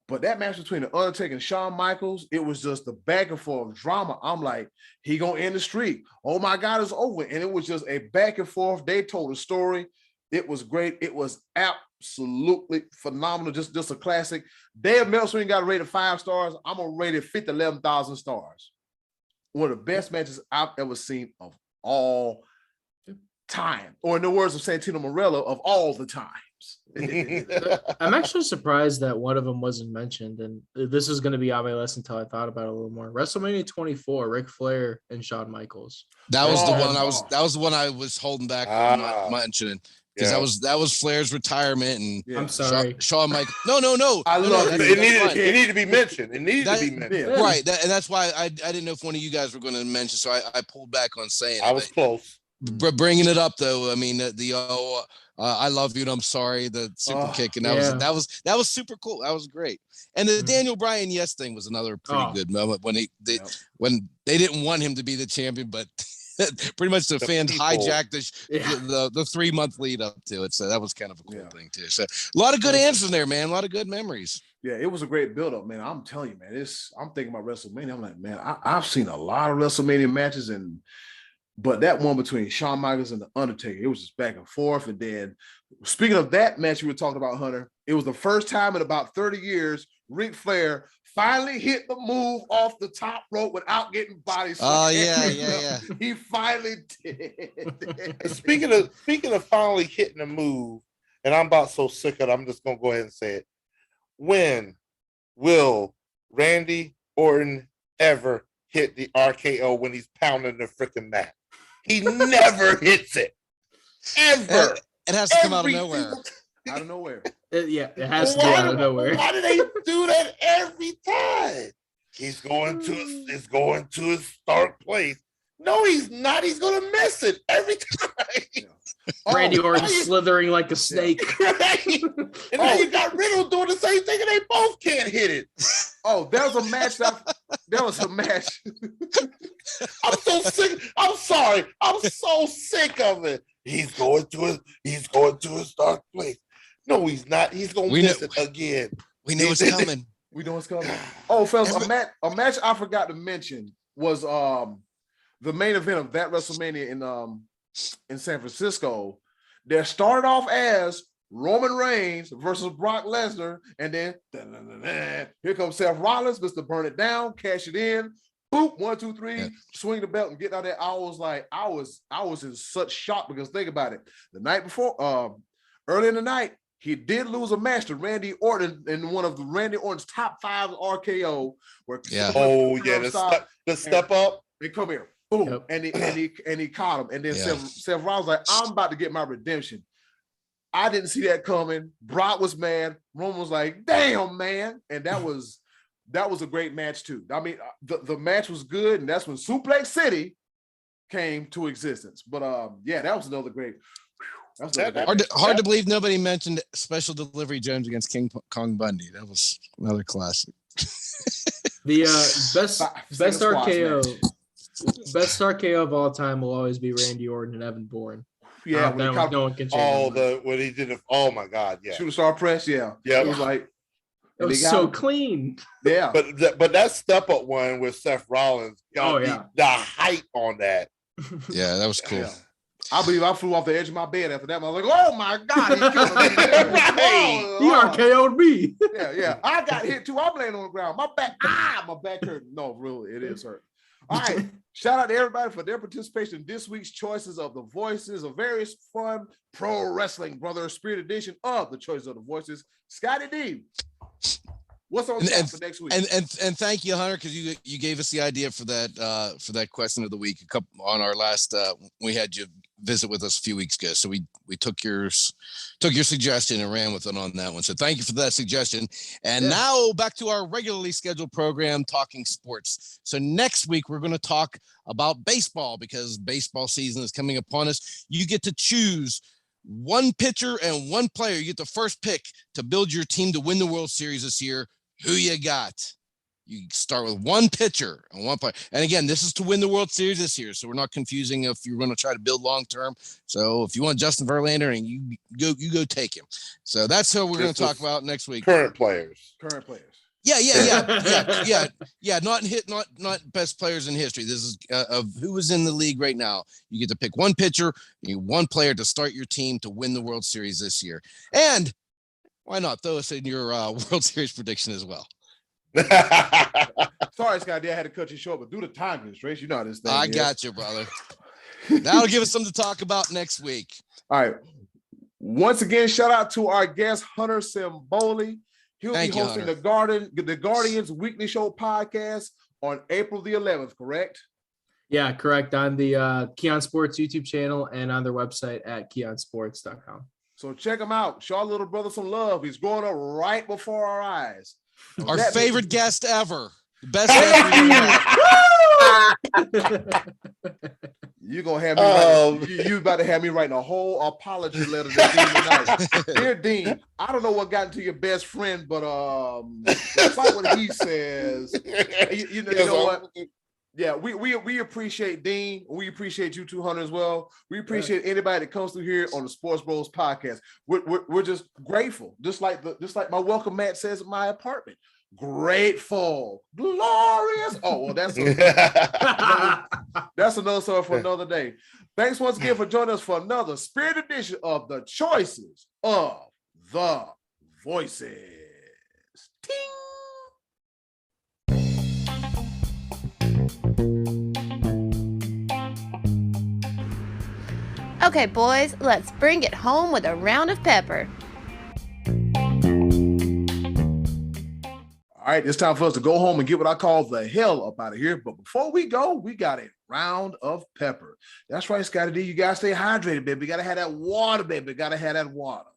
But that match between The Undertaker and Shawn Michaels, it was just the back and forth drama. I'm like, he gonna end the streak. Oh my God, it's over. And it was just a back and forth. They told a story. It was great. It was absolutely phenomenal. Just a classic. Dave Meltzer got rated 5 stars. I'm gonna rate it 11,000 stars. One of the best matches I've ever seen of all time, or in the words of Santino Marella, of all the times. I'm actually surprised that one of them wasn't mentioned, and this is going to be on my list until I thought about it a little more. WrestleMania 24, Ric Flair and Shawn Michaels. That was the one that was the one I was holding back on not mentioning. Because that was Flair's retirement, and I'm sorry, Shawn Michaels. No. I love it. It needed to be mentioned. It needed to be mentioned. Right, and that's why I didn't know if one of you guys were going to mention, so I pulled back on saying. I was close. Bringing it up though, I mean I love you and I'm sorry, the super kick, and that was super cool. That was great. And the Daniel Bryan yes thing was another pretty good moment when when they didn't want him to be the champion, but pretty much the fans hijacked the 3-month lead up to it. So that was kind of a cool thing too. So a lot of good answers there, man. A lot of good memories. Yeah, it was a great build-up, man. I'm telling you, man. I'm thinking about WrestleMania. I'm like, man, I've seen a lot of WrestleMania matches, but that one between Shawn Michaels and The Undertaker, it was just back and forth. And then, speaking of that match you were talking about, Hunter, it was the first time in about 30 years Ric Flair finally hit the move off the top rope without getting body slammed. Oh, yeah. He finally did. Speaking of finally hitting a move, and I'm about so sick of it, I'm just going to go ahead and say it. When will Randy Orton ever hit the RKO when he's pounding the freaking mat. He never hits it. Ever. It has to come out of nowhere. Out of nowhere. It has to be out of nowhere. Why do they do that every time? He's going to his start place. No, he's not. He's gonna miss it every time. Randy Orton slithering like a snake. Right? And now you got Riddle doing the same thing, and they both can't hit it. Oh, there was a match. There was a match. I'm so sick. I'm sorry. I'm so sick of it. He's going to his start place. No, he's not. He's gonna miss it again. We know it's coming. We know it's coming. Oh, fellas, a match I forgot to mention was the main event of that WrestleMania in San Francisco. They started off as Roman Reigns versus Brock Lesnar, and then here comes Seth Rollins, Mr. Burn It Down, cash it in, boop, 1, 2, 3, swing the belt and get out there. I was in such shock because think about it. The night before, early in the night, he did lose a match to Randy Orton in one of the Randy Orton's top 5 RKO. Where the step up. They come here, boom, and he caught him, and then Seth Rollins like, I'm about to get my redemption. I didn't see that coming. Brock was mad. Roman was like, damn, man. And that was a great match too. I mean, the match was good, and that's when Suplex City came to existence. But that was another great. Hard to believe nobody mentioned Special Delivery Jones against King Kong Bundy. That was another classic. The best RKO of all time will always be Randy Orton and Evan Bourne. Yeah, no one can change. When he did it. Oh my God, yeah. Shooting star press, yeah. It was like it was so clean. Yeah, but that step up one with Seth Rollins got the height on that. Yeah, that was cool. Yeah. I believe I flew off the edge of my bed after that. I was like, oh my God, he killed me. He RKO'd me. Yeah. I got hit too. I'm laying on the ground. My back hurt. No, really, it is hurt. All right. Shout out to everybody for their participation in this week's Choices of the Voices, a very fun pro wrestling brother spirit edition of the Choices of the Voices. Scottie D, what's on tap for next week? And thank you, Hunter, because you gave us the idea for that question of the week on our last we had you visit with us a few weeks ago. So we took your suggestion and ran with it on that one. So thank you for that suggestion. And now back to our regularly scheduled program, Talking Sports. So next week we're going to talk about baseball because baseball season is coming upon us. You get to choose one pitcher and one player. You get the first pick to build your team to win the World Series this year. Who you got? You start with one pitcher and one player. And again, this is to win the World Series this year. So we're not confusing if you're going to try to build long-term. So if you want Justin Verlander, and you go take him. So that's what we're going to talk about next week. Current players. Yeah. Not best players in history. This is of who is in the league right now. You get to pick one pitcher, one player to start your team to win the World Series this year. And why not throw us in your World Series prediction as well? Sorry, Scotty, I had to cut you short, but due to time constraints, you know how this thing I got you, brother. That'll give us something to talk about next week. All right. Once again, shout out to our guest, Hunter Simboli. He'll be hosting the Guardians Weekly Show podcast on April the 11th, correct? Yeah, correct. On the Keon Sports YouTube channel and on their website at keonsports.com. So check him out. Show our little brother some love. He's growing up right before our eyes. Our favorite guest ever. The best guest You're gonna have me you about to have me writing a whole apology letter to Dean tonight. Dear Dean, I don't know what got into your best friend, but despite what he says, you know what? Yeah, we appreciate Dean. We appreciate you 200 as well. We appreciate anybody that comes through here on the Sports Bros podcast. We're just grateful, just like my welcome mat says at my apartment. Grateful, glorious. Oh well, that's another story for another day. Thanks once again for joining us for another spirit edition of the Choices of the Voices. Ting. Okay, boys, let's bring it home with a round of pepper. All right, it's time for us to go home and get what I call the hell up out of here. But before we go, we got a round of pepper. That's right, Scottie D. You got to stay hydrated, baby. You got to have that water, baby. Got to have that water.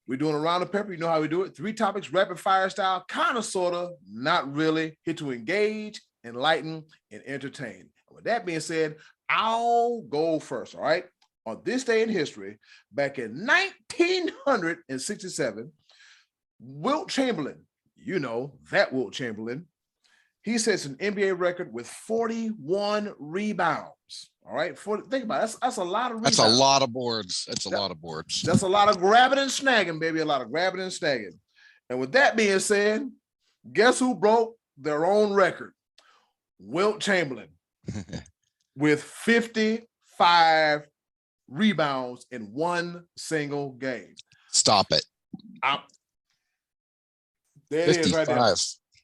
We're doing a round of pepper. You know how we do it. 3 topics, rapid fire style, kind of, sort of, not really. Here to engage, enlighten, and entertain. With that being said, I'll go first, all right? On this day in history, back in 1967, Wilt Chamberlain, you know, that Wilt Chamberlain, he sets an NBA record with 41 rebounds. All right, think about it. That's a lot of rebounds. That's a lot of boards. That's a lot of boards. That's a lot of grabbing and snagging, baby. A lot of grabbing and snagging. And with that being said, guess who broke their own record? Wilt Chamberlain with 55 rebounds in one single game. Stop it. There it is right there.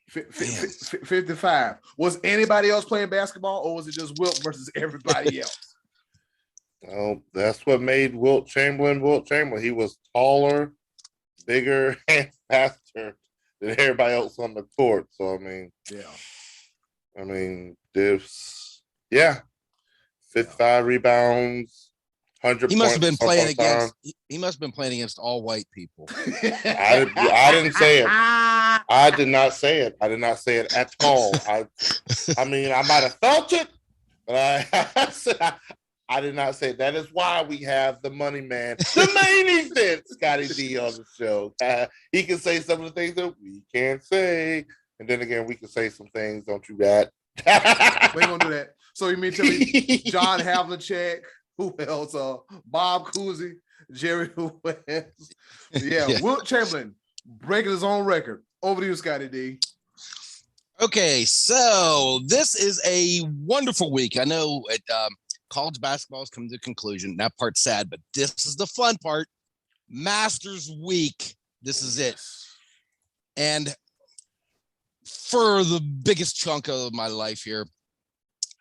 55. Was anybody else playing basketball, or was it just Wilt versus everybody else? Oh, that's what made Wilt Chamberlain Wilt Chamberlain. He was taller, bigger, and faster than everybody else on the court. So, I mean, there's 55 rebounds, 100 He must have been playing against. He must have been playing against all white people. I didn't say it. I did not say it. I did not say it at all. I mean, I might have felt it, but I did not say it. That is why we have the money man, the main event, Scottie D, on the show. He can say some of the things that we can't say, and then again, we can say some things. Don't you that? We ain't gonna do that. So you mean tell me John Havlicek? Who else? Bob Cousy, Jerry West. Yeah, Wilt Chamberlain breaking his own record. Over to you, Scottie D. Okay, so this is a wonderful week. I know college basketball is coming to a conclusion. That part's sad, but this is the fun part. Masters Week. This is it. And for the biggest chunk of my life here,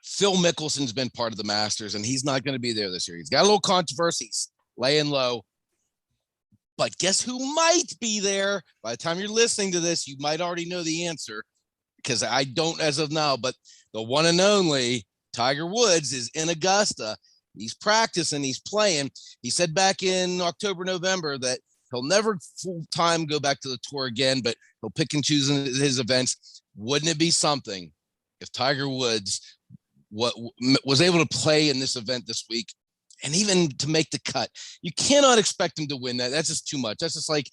Phil Mickelson's been part of the Masters, and he's not going to be there this year. He's got a little controversy. He's laying low. But guess who might be there? By the time you're listening to this, you might already know the answer, because I don't as of now. But the one and only Tiger Woods is in Augusta. He's practicing. He's playing. He said back in October, November that he'll never full-time go back to the tour again, but he'll pick and choose his events. Wouldn't it be something if Tiger Woods was able to play in this event this week? And even to make the cut, you cannot expect him to win that. That's just too much. That's like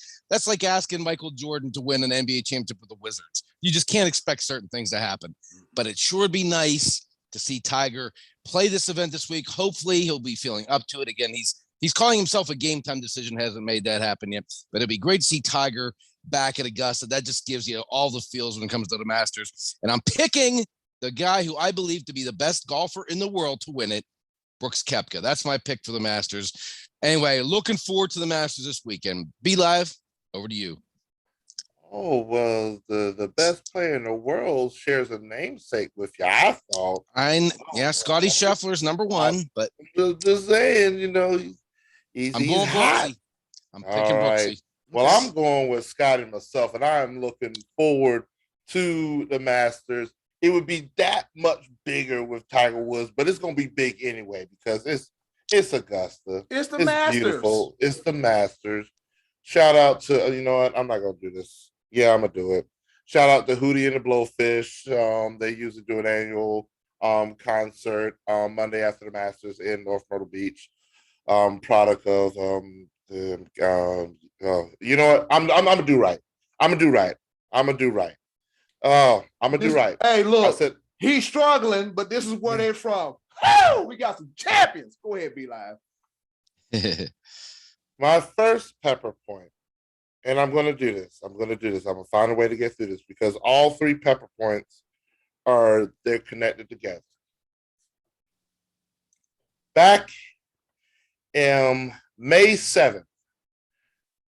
asking Michael Jordan to win an NBA championship with the Wizards. You just can't expect certain things to happen. But it sure would be nice to see Tiger play this event this week. Hopefully he'll be feeling up to it again. He's calling himself a game time decision. Hasn't made that happen yet. But it'd be great to see Tiger back at Augusta. That just gives you all the feels when it comes to the Masters. And I'm picking the guy who I believe to be the best golfer in the world to win it, Brooks Koepka. That's my pick for the Masters. Anyway, looking forward to the Masters this weekend. Be Live, over to you. Oh, well, the best player in the world shares a namesake with you, I thought. Scotty Scheffler's number one, but just saying, he's hot. I'm picking Brooksy. Well, I'm going with Scotty myself, and I am looking forward to the Masters. It would be that much bigger with Tiger Woods, but it's going to be big anyway because it's Augusta. It's the Masters. Beautiful. It's the Masters. Shout out to, you know what? I'm not going to do this. Yeah, I'm going to do it. Shout out to Hootie and the Blowfish. They usually do an annual concert Monday after the Masters in North Myrtle Beach. Product of, you know what? I'm going to do right. I'm going to do right. Oh, I'm going to do right. Hey, look, I said, he's struggling, but this is where they're from. Oh, we got some champions. Go ahead, Be Live. My first pepper point, and I'm going to do this. I'm going to find a way to get through this because all three pepper points they're connected together. Back in May 7th,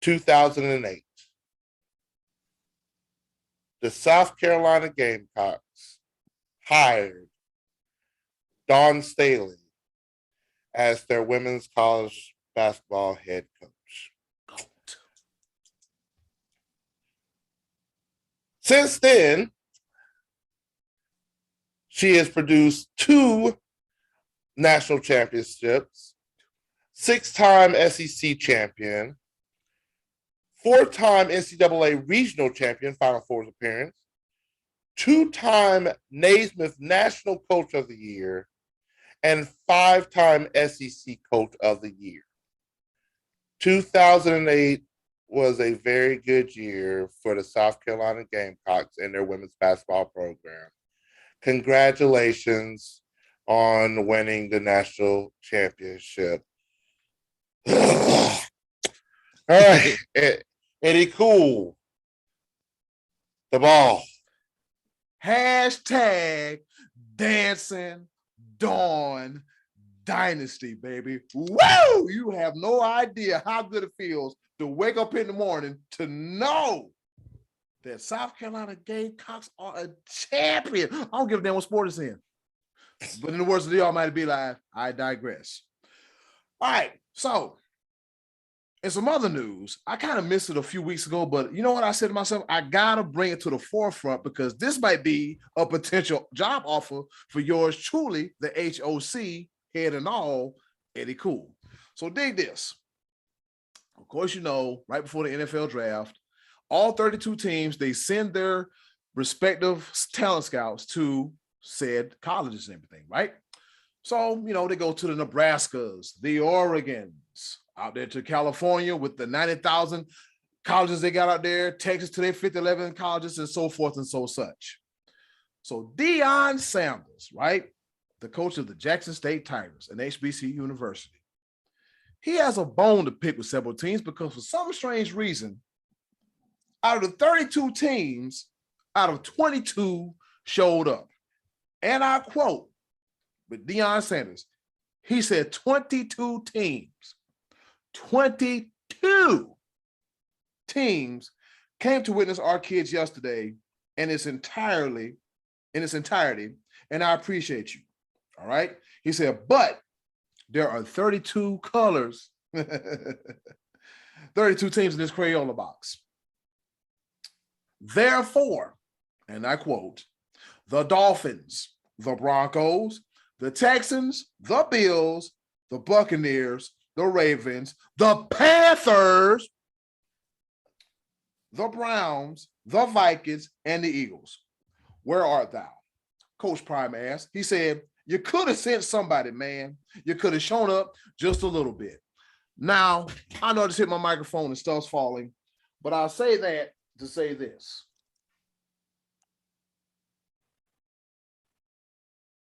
2008, the South Carolina Gamecocks hired Dawn Staley as their women's college basketball head coach. Since then, she has produced 2 national championships, 6-time SEC champion, 4-time NCAA regional champion, Final Four's appearance, 2-time Naismith National Coach of the Year, and 5-time SEC Coach of the Year. 2008 was a very good year for the South Carolina Gamecocks and their women's basketball program. Congratulations on winning the national championship. All right, Eddy Cool, the ball. Hashtag dancing Dawn Dynasty, baby. Woo! You have no idea how good it feels to wake up in the morning to know that South Carolina Gamecocks are a champion. I don't give a damn what sport it's in. But in the words of the Almighty Be Live, I digress. All right, so in some other news, I kind of missed it a few weeks ago, but you know what I said to myself? I gotta bring it to the forefront because this might be a potential job offer for yours truly, the HOC, head and all, Eddy Cool. So dig this. Of course, you know, right before the NFL draft, all 32 teams, they send their respective talent scouts to said colleges and everything, right? So, you know, they go to the Nebraskas, the Oregons, out there to California with the 90,000 colleges they got out there, Texas to their 50-11 colleges and so forth and so such. So Deion Sanders, right? The coach of the Jackson State Tigers and HBCU University. He has a bone to pick with several teams because for some strange reason, out of the 32 teams, out of 22 showed up. And I quote with Deion Sanders, he said 22 teams. 22 teams came to witness our kids yesterday in its entirety, and I appreciate you. All right. He said, but there are 32 colors, 32 teams in this Crayola box. Therefore, and I quote, the Dolphins, the Broncos, the Texans, the Bills, the Buccaneers, the Ravens, the Panthers, the Browns, the Vikings, and the Eagles. Where art thou? Coach Prime asked. He said, you could have sent somebody, man. You could have shown up just a little bit. Now, I know I just hit my microphone and stuff's falling, but I'll say that to say this.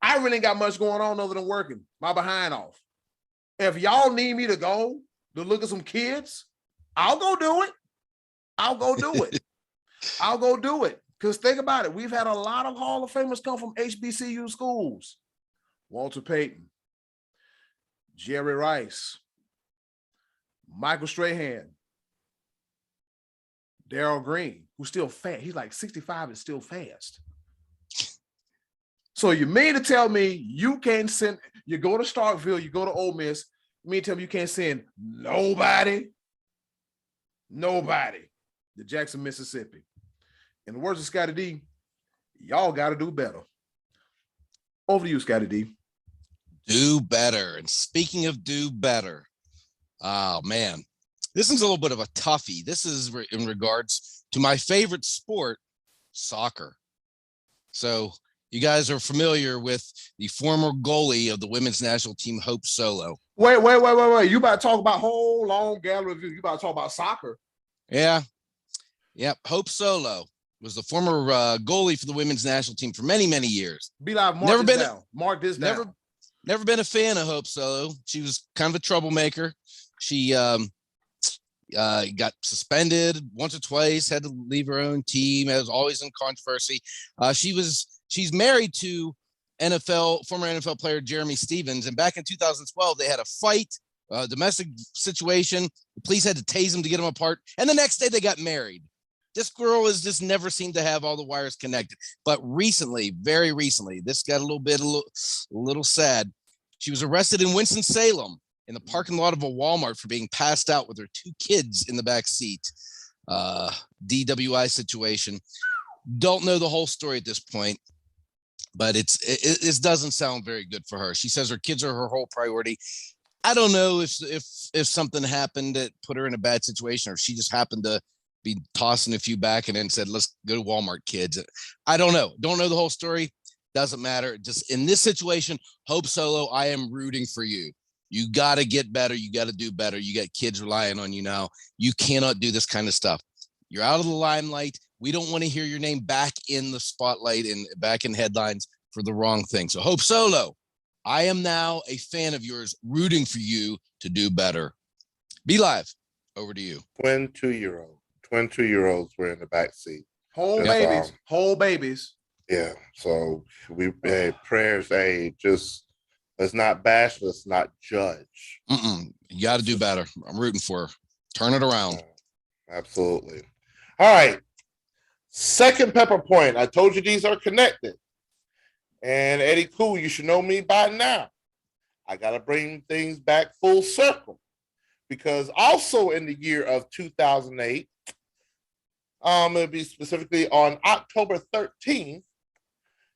I really ain't got much going on other than working my behind off. If y'all need me to go to look at some kids, I'll go do it. I'll go do it. I'll go do it. Because think about it. We've had a lot of Hall of Famers come from HBCU schools. Walter Payton, Jerry Rice, Michael Strahan, Darryl Green, who's still fast. He's like 65 and still fast. So you mean to tell me you can't send, you go to Starkville, you go to Ole Miss, you mean to tell me you can't send nobody to Jackson, Mississippi. In the words of Scottie D, y'all got to do better. Over to you, Scottie D. Do better. And speaking of do better, oh, man, this is a little bit of a toughie. This is in regards to my favorite sport, soccer. So you guys are familiar with the former goalie of the women's national team, Hope Solo. Wait. You about to talk about whole long gallery review. You about to talk about soccer. Yeah. Yep. Hope Solo was the former goalie for the women's national team for many, many years. Be like, mark this down. Never been a fan of Hope Solo. She was kind of a troublemaker. She got suspended once or twice, had to leave her own team. It was always in controversy. She's married to former NFL player Jeremy Stevens. And back in 2012, they had a fight, domestic situation. The police had to tase him to get them apart. And the next day they got married. This girl has just never seemed to have all the wires connected. But recently, very recently, this got a little sad. She was arrested in Winston-Salem in the parking lot of a Walmart for being passed out with her 2 kids in the back seat. DWI situation. Don't know the whole story at this point, but it doesn't sound very good for her. She says her kids are her whole priority. I don't know if something happened that put her in a bad situation, or she just happened to be tossing a few back and then said, let's go to Walmart, kids. I don't know. Don't know the whole story. Doesn't matter. Just in this situation, Hope Solo, I am rooting for you. You got to get better. You got to do better. You got kids relying on you now. You cannot do this kind of stuff. You're out of the limelight. We don't want to hear your name back in the spotlight and back in headlines for the wrong thing. So Hope Solo, I am now a fan of yours, rooting for you to do better. Be live. Over to you. Twin two-year-olds were in the back seat. Whole babies. Yeah. So prayers, just let's not bash, let's not judge. You got to do better. I'm rooting for her. Turn it around. Absolutely. All right. Second pepper point. I told you these are connected. And Eddy Cool, you should know me by now. I got to bring things back full circle. Because also in the year of 2008, it'll be specifically on October 13th,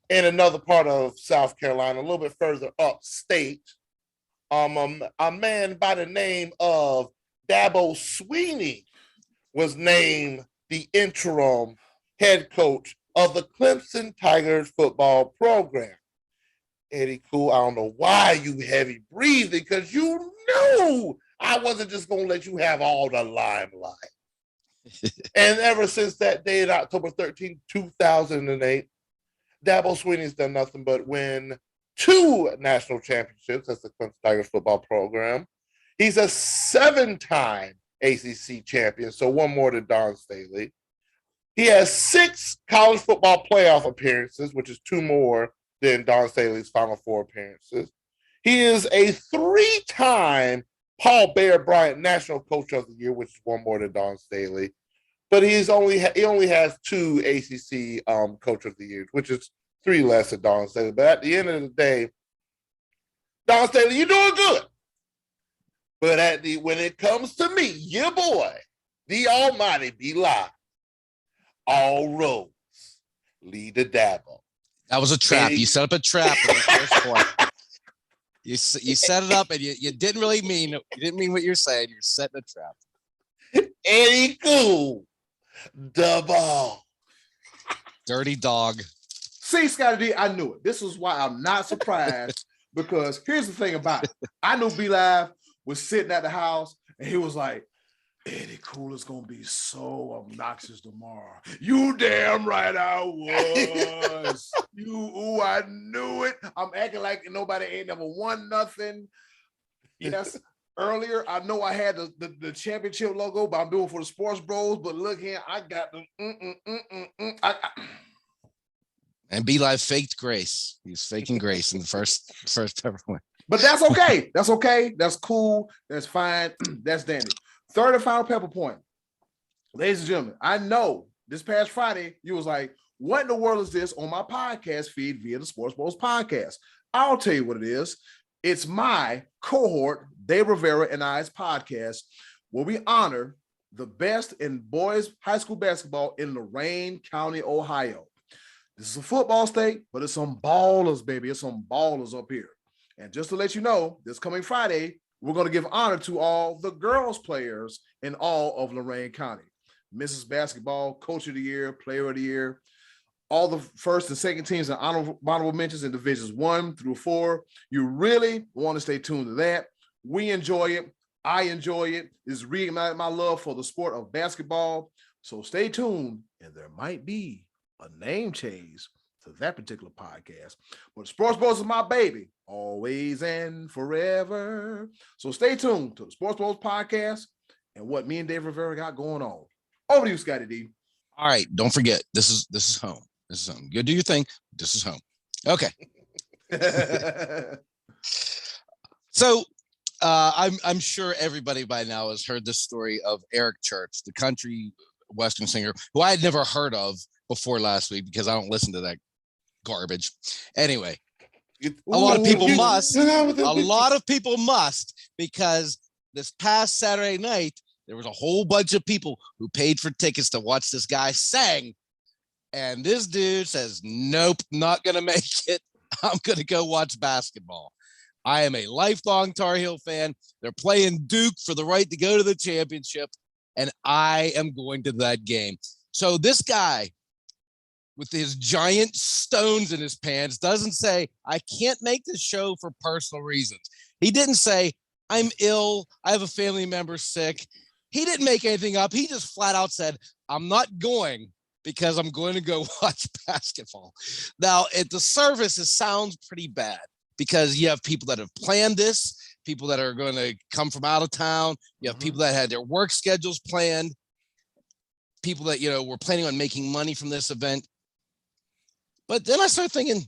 in another part of South Carolina, a little bit further upstate, a man by the name of Dabo Swinney was named the interim head coach of the Clemson Tigers football program. Eddy Cool, I don't know why you heavy breathing, because you knew I wasn't just going to let you have all the limelight. And ever since that day, in October 13, 2008, Dabo Swinney's done nothing but win 2 national championships as the Clemson Tigers football program. He's a 7-time ACC champion, so 1 more than Don Staley. He has 6 college football playoff appearances, which is 2 more than Don Staley's Final 4 appearances. He is a 3-time Paul Bear Bryant National Coach of the Year, which is 1 more than Don Staley. But he only has 2 ACC Coach of the Year, which is 3 less than Don Staley. But at the end of the day, Don Staley, you're doing good. But when it comes to me, your boy, the Almighty be live. All roads lead to Dabo. That was a trap. You set up a trap in the first point. You set it up and you didn't really mean it. You didn't mean what you're saying. You're setting a trap. Eddy Cool, the ball. Dirty dog. See, Scottie D, I knew it. This is why I'm not surprised, because here's the thing about it. I knew B Live was sitting at the house and he was like, Eddy Cool is going to be so obnoxious tomorrow. You damn right I was. I knew it. I'm acting like nobody ain't never won nothing. Yes, earlier, I know I had the championship logo, but I'm doing for the Sports Bros. But look here, I got the And B Live faked grace. He was faking grace in the first ever win. But that's okay. That's okay. That's cool. That's fine. That's dandy. Third and final pepper point. Ladies and gentlemen, I know this past Friday, you was like, what in the world is this on my podcast feed via the Sports Bros podcast? I'll tell you what it is. It's my cohort, Dave Rivera and I's podcast, where we honor the best in boys high school basketball in Lorain County, Ohio. This is a football state, but it's some ballers, baby. It's some ballers up here. And just to let you know, this coming Friday, we're going to give honor to all the girls players in all of Lorain County. Mrs. Basketball, Coach of the Year, Player of the Year, all the first and second teams and honorable mentions in divisions 1 through 4. You really want to stay tuned to that. We enjoy it. I enjoy it. It's reignited my love for the sport of basketball. So stay tuned, and there might be a name change to that particular podcast. But Sports Bros is my baby, always and forever. So stay tuned to the Sports Bros podcast and what me and Dave Rivera got going on. Over to you, Scottie D. All right, don't forget, this is home. This is home. Go do your thing. This is home. Okay. So I'm sure everybody by now has heard the story of Eric Church, the country western singer, who I had never heard of before last week because I don't listen to that garbage. Anyway, a lot of people must. A lot of people must, because this past Saturday night, there was a whole bunch of people who paid for tickets to watch this guy sing And this dude says, nope, not going to make it. I'm going to go watch basketball. I am a lifelong Tar Heel fan. They're playing Duke for the right to go to the championship, and I am going to that game. So this guy with his giant stones in his pants doesn't say, I can't make this show for personal reasons. He didn't say, I'm ill, I have a family member sick. He didn't make anything up. He just flat out said, I'm not going because I'm going to go watch basketball. Now, at the surface, it sounds pretty bad because you have people that have planned this, people that are going to come from out of town. You have people that had their work schedules planned, people that, were planning on making money from this event. But then I started thinking,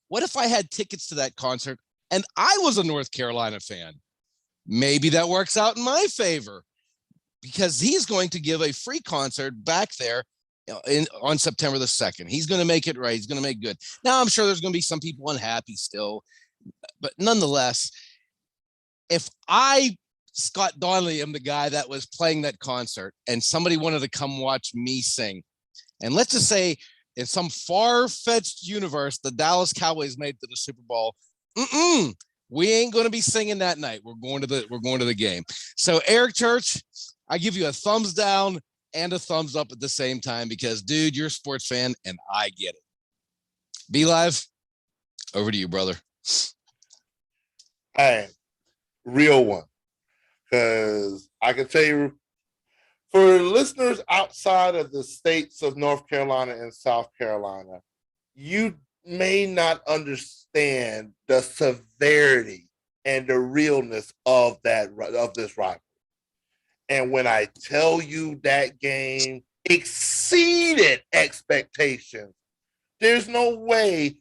what if I had tickets to that concert and I was a North Carolina fan? Maybe that works out in my favor because he's going to give a free concert back there on September the 2nd. He's going to make it right. He's going to make good. Now, I'm sure there's going to be some people unhappy still, but nonetheless, if I, Scott Donnelly, am the guy that was playing that concert and somebody wanted to come watch me sing, and let's just say in some far-fetched universe, the Dallas Cowboys made it to the Super Bowl, we ain't going to be singing that night. We're going to the game. So Eric Church, I give you a thumbs down and a thumbs up at the same time because, dude, you're a sports fan and I get it. Be Live, over to you, brother. Hey, real one. Because I can tell you, for listeners outside of the states of North Carolina and South Carolina, you may not understand the severity and the realness of this rivalry. And when I tell you that game exceeded expectations, there's no way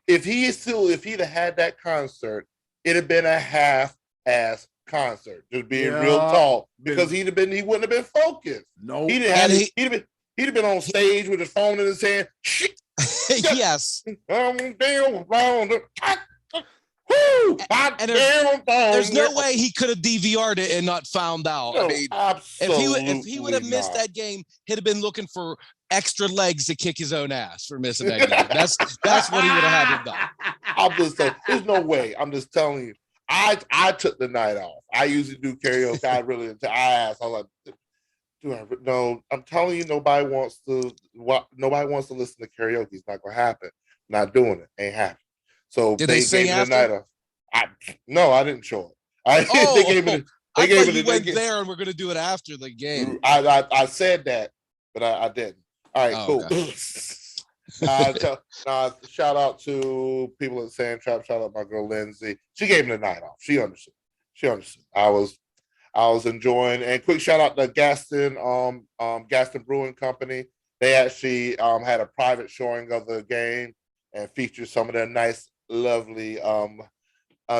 if he'd have had that concert, it'd have been a half-ass concert. Just being real talk, because he wouldn't have been focused. No, he'd have been on stage with his phone in his hand. Yes. And there's no way he could have DVR'd it and not found out. No, I mean, if he would have missed that game, he'd have been looking for extra legs to kick his own ass for missing that game. That's what he would have had to have done. I'm just saying, there's no way. I'm just telling you. I took the night off. I usually do karaoke. I was like, no, I'm telling you, nobody wants to listen to karaoke. It's not gonna happen. Not doing it. Ain't happening. So did they sing gave after? The night off. No, I didn't show it. They gave it. I thought you went there and we're gonna do it after the game. I said that, but I didn't. All right, cool. Okay. Shout out to people at Sand Trap. Shout out my girl Lindsay. She gave me the night off. She understood. I was enjoying. And quick shout out to Gaston Brewing Company. They actually had a private showing of the game and featured some of their nice, lovely,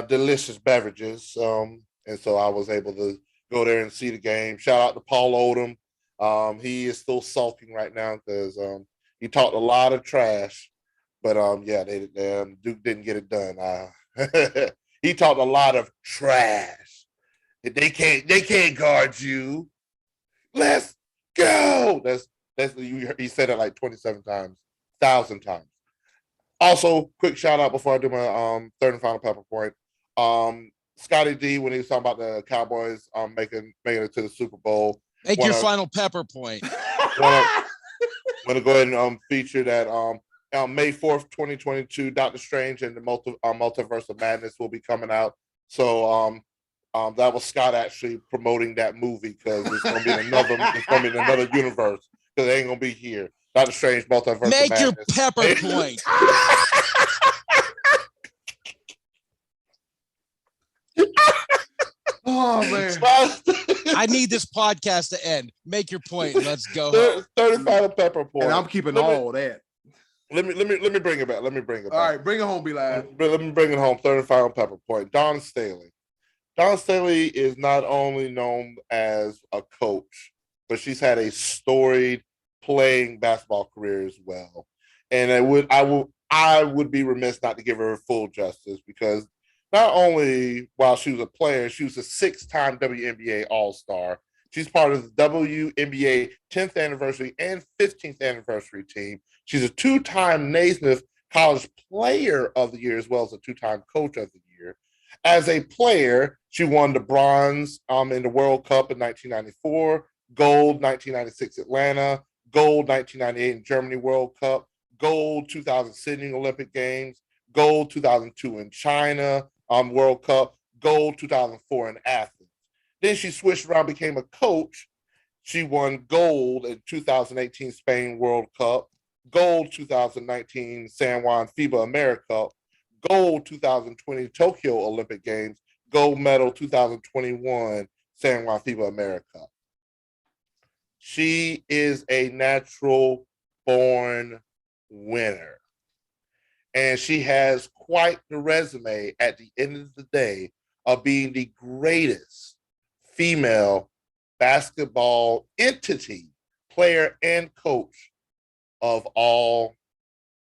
delicious beverages. And so I was able to go there and see the game. Shout out to Paul Odom. He is still sulking right now because he talked a lot of trash, but Duke didn't get it done. He talked a lot of trash. They can't guard you. Let's go. He said it like 1,000 times. Also, quick shout out before I do my third and final pepper point. Scottie D, when he was talking about the Cowboys making it to the Super Bowl. Make your final pepper point. I'm going to go ahead and feature that May 4th, 2022, Doctor Strange and the Multiverse of Madness will be coming out. So that was Scott actually promoting that movie because it's going to be in another universe because it ain't going to be here. Doctor Strange, Multiverse of Madness. Make your pepper point. Oh man, I need this podcast to end. Make your point. Let's go. Third and final pepper point. And I'm keeping all that. Let me bring it back. All right, bring it home, Be Live. Let me bring it home. Third and final pepper point. Don Staley. Don Staley is not only known as a coach, but she's had a storied playing basketball career as well. And I would be remiss not to give her full justice because not only while she was a player, she was a 6-time WNBA All-Star, She's part of the WNBA 10th anniversary and 15th anniversary team. She's a two-time Naismith College Player of the Year, as well as a two-time Coach of the Year. As a player, she won the bronze in the World Cup in 1994, gold 1996 Atlanta, gold 1998 in Germany World Cup, gold 2000 Sydney Olympic Games, gold 2002 in China World Cup, gold 2004 in Athens. Then she switched around, became a coach. She won gold in 2018 Spain World Cup, gold 2019 San Juan FIBA America, gold 2020 Tokyo Olympic Games, gold medal 2021 San Juan FIBA America. She is a natural born winner. And she has quite the resume at the end of the day of being the greatest female basketball entity, player, and coach of all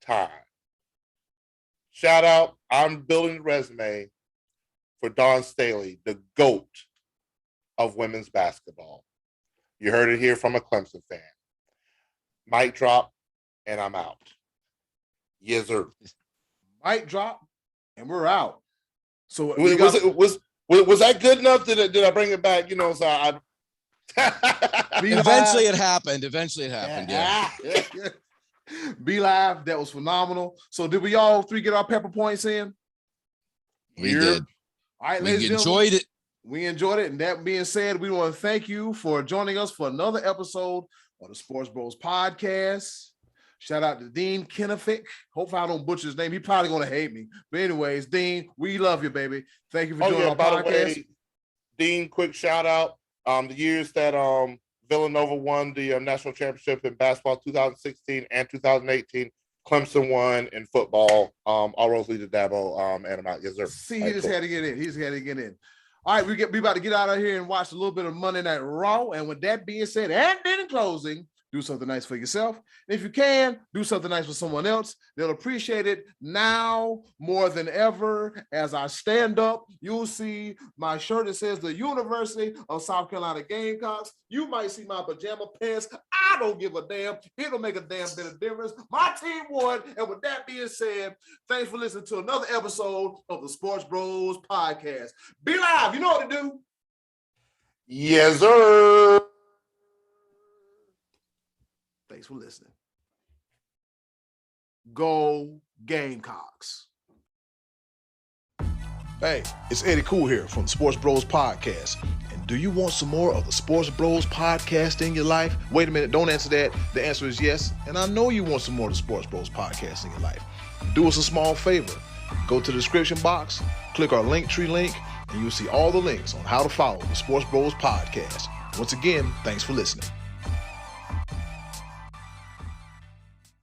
time. Shout out, I'm building the resume for Dawn Staley, the GOAT of women's basketball. You heard it here from a Clemson fan. Mic drop, and I'm out. Yes, sir. Mic drop, and we're out. So was that good enough? Did I bring it back? You know, so I. Eventually it happened. Yeah. Be Live, that was phenomenal. So did we all three get our pepper points in? We did. All right, we enjoyed it. We enjoyed it. And that being said, we want to thank you for joining us for another episode of the Sports Bros Podcast. Shout out to Dean Kennefick. Hopefully I don't butcher his name. He probably going to hate me. But anyways, Dean, we love you, baby. Thank you for joining our podcast. By the way, Dean, quick shout out. The years that Villanova won the national championship in basketball 2016 and 2018, Clemson won in football. All roads lead to Dabo, and I'm out. Yes, sir. See, he just had to get in. All right, we about to get out of here and watch a little bit of Monday Night Raw. And with that being said, and then in closing, do something nice for yourself. And if you can, do something nice for someone else. They'll appreciate it now more than ever. As I stand up, you'll see my shirt that says the University of South Carolina Gamecocks. You might see my pajama pants. I don't give a damn. It don't make a damn bit of difference. My team won. And with that being said, thanks for listening to another episode of the Sports Bros Podcast. Be live. You know what to do. Yes, sir. Thanks for listening. Go Gamecocks. Hey, it's Eddie Cool here from the Sports Bros Podcast. And do you want some more of the Sports Bros Podcast in your life? Wait a minute, don't answer that. The answer is yes. And I know you want some more of the Sports Bros Podcast in your life. Do us a small favor. Go to the description box, click our Linktree link, and you'll see all the links on how to follow the Sports Bros Podcast. Once again, thanks for listening.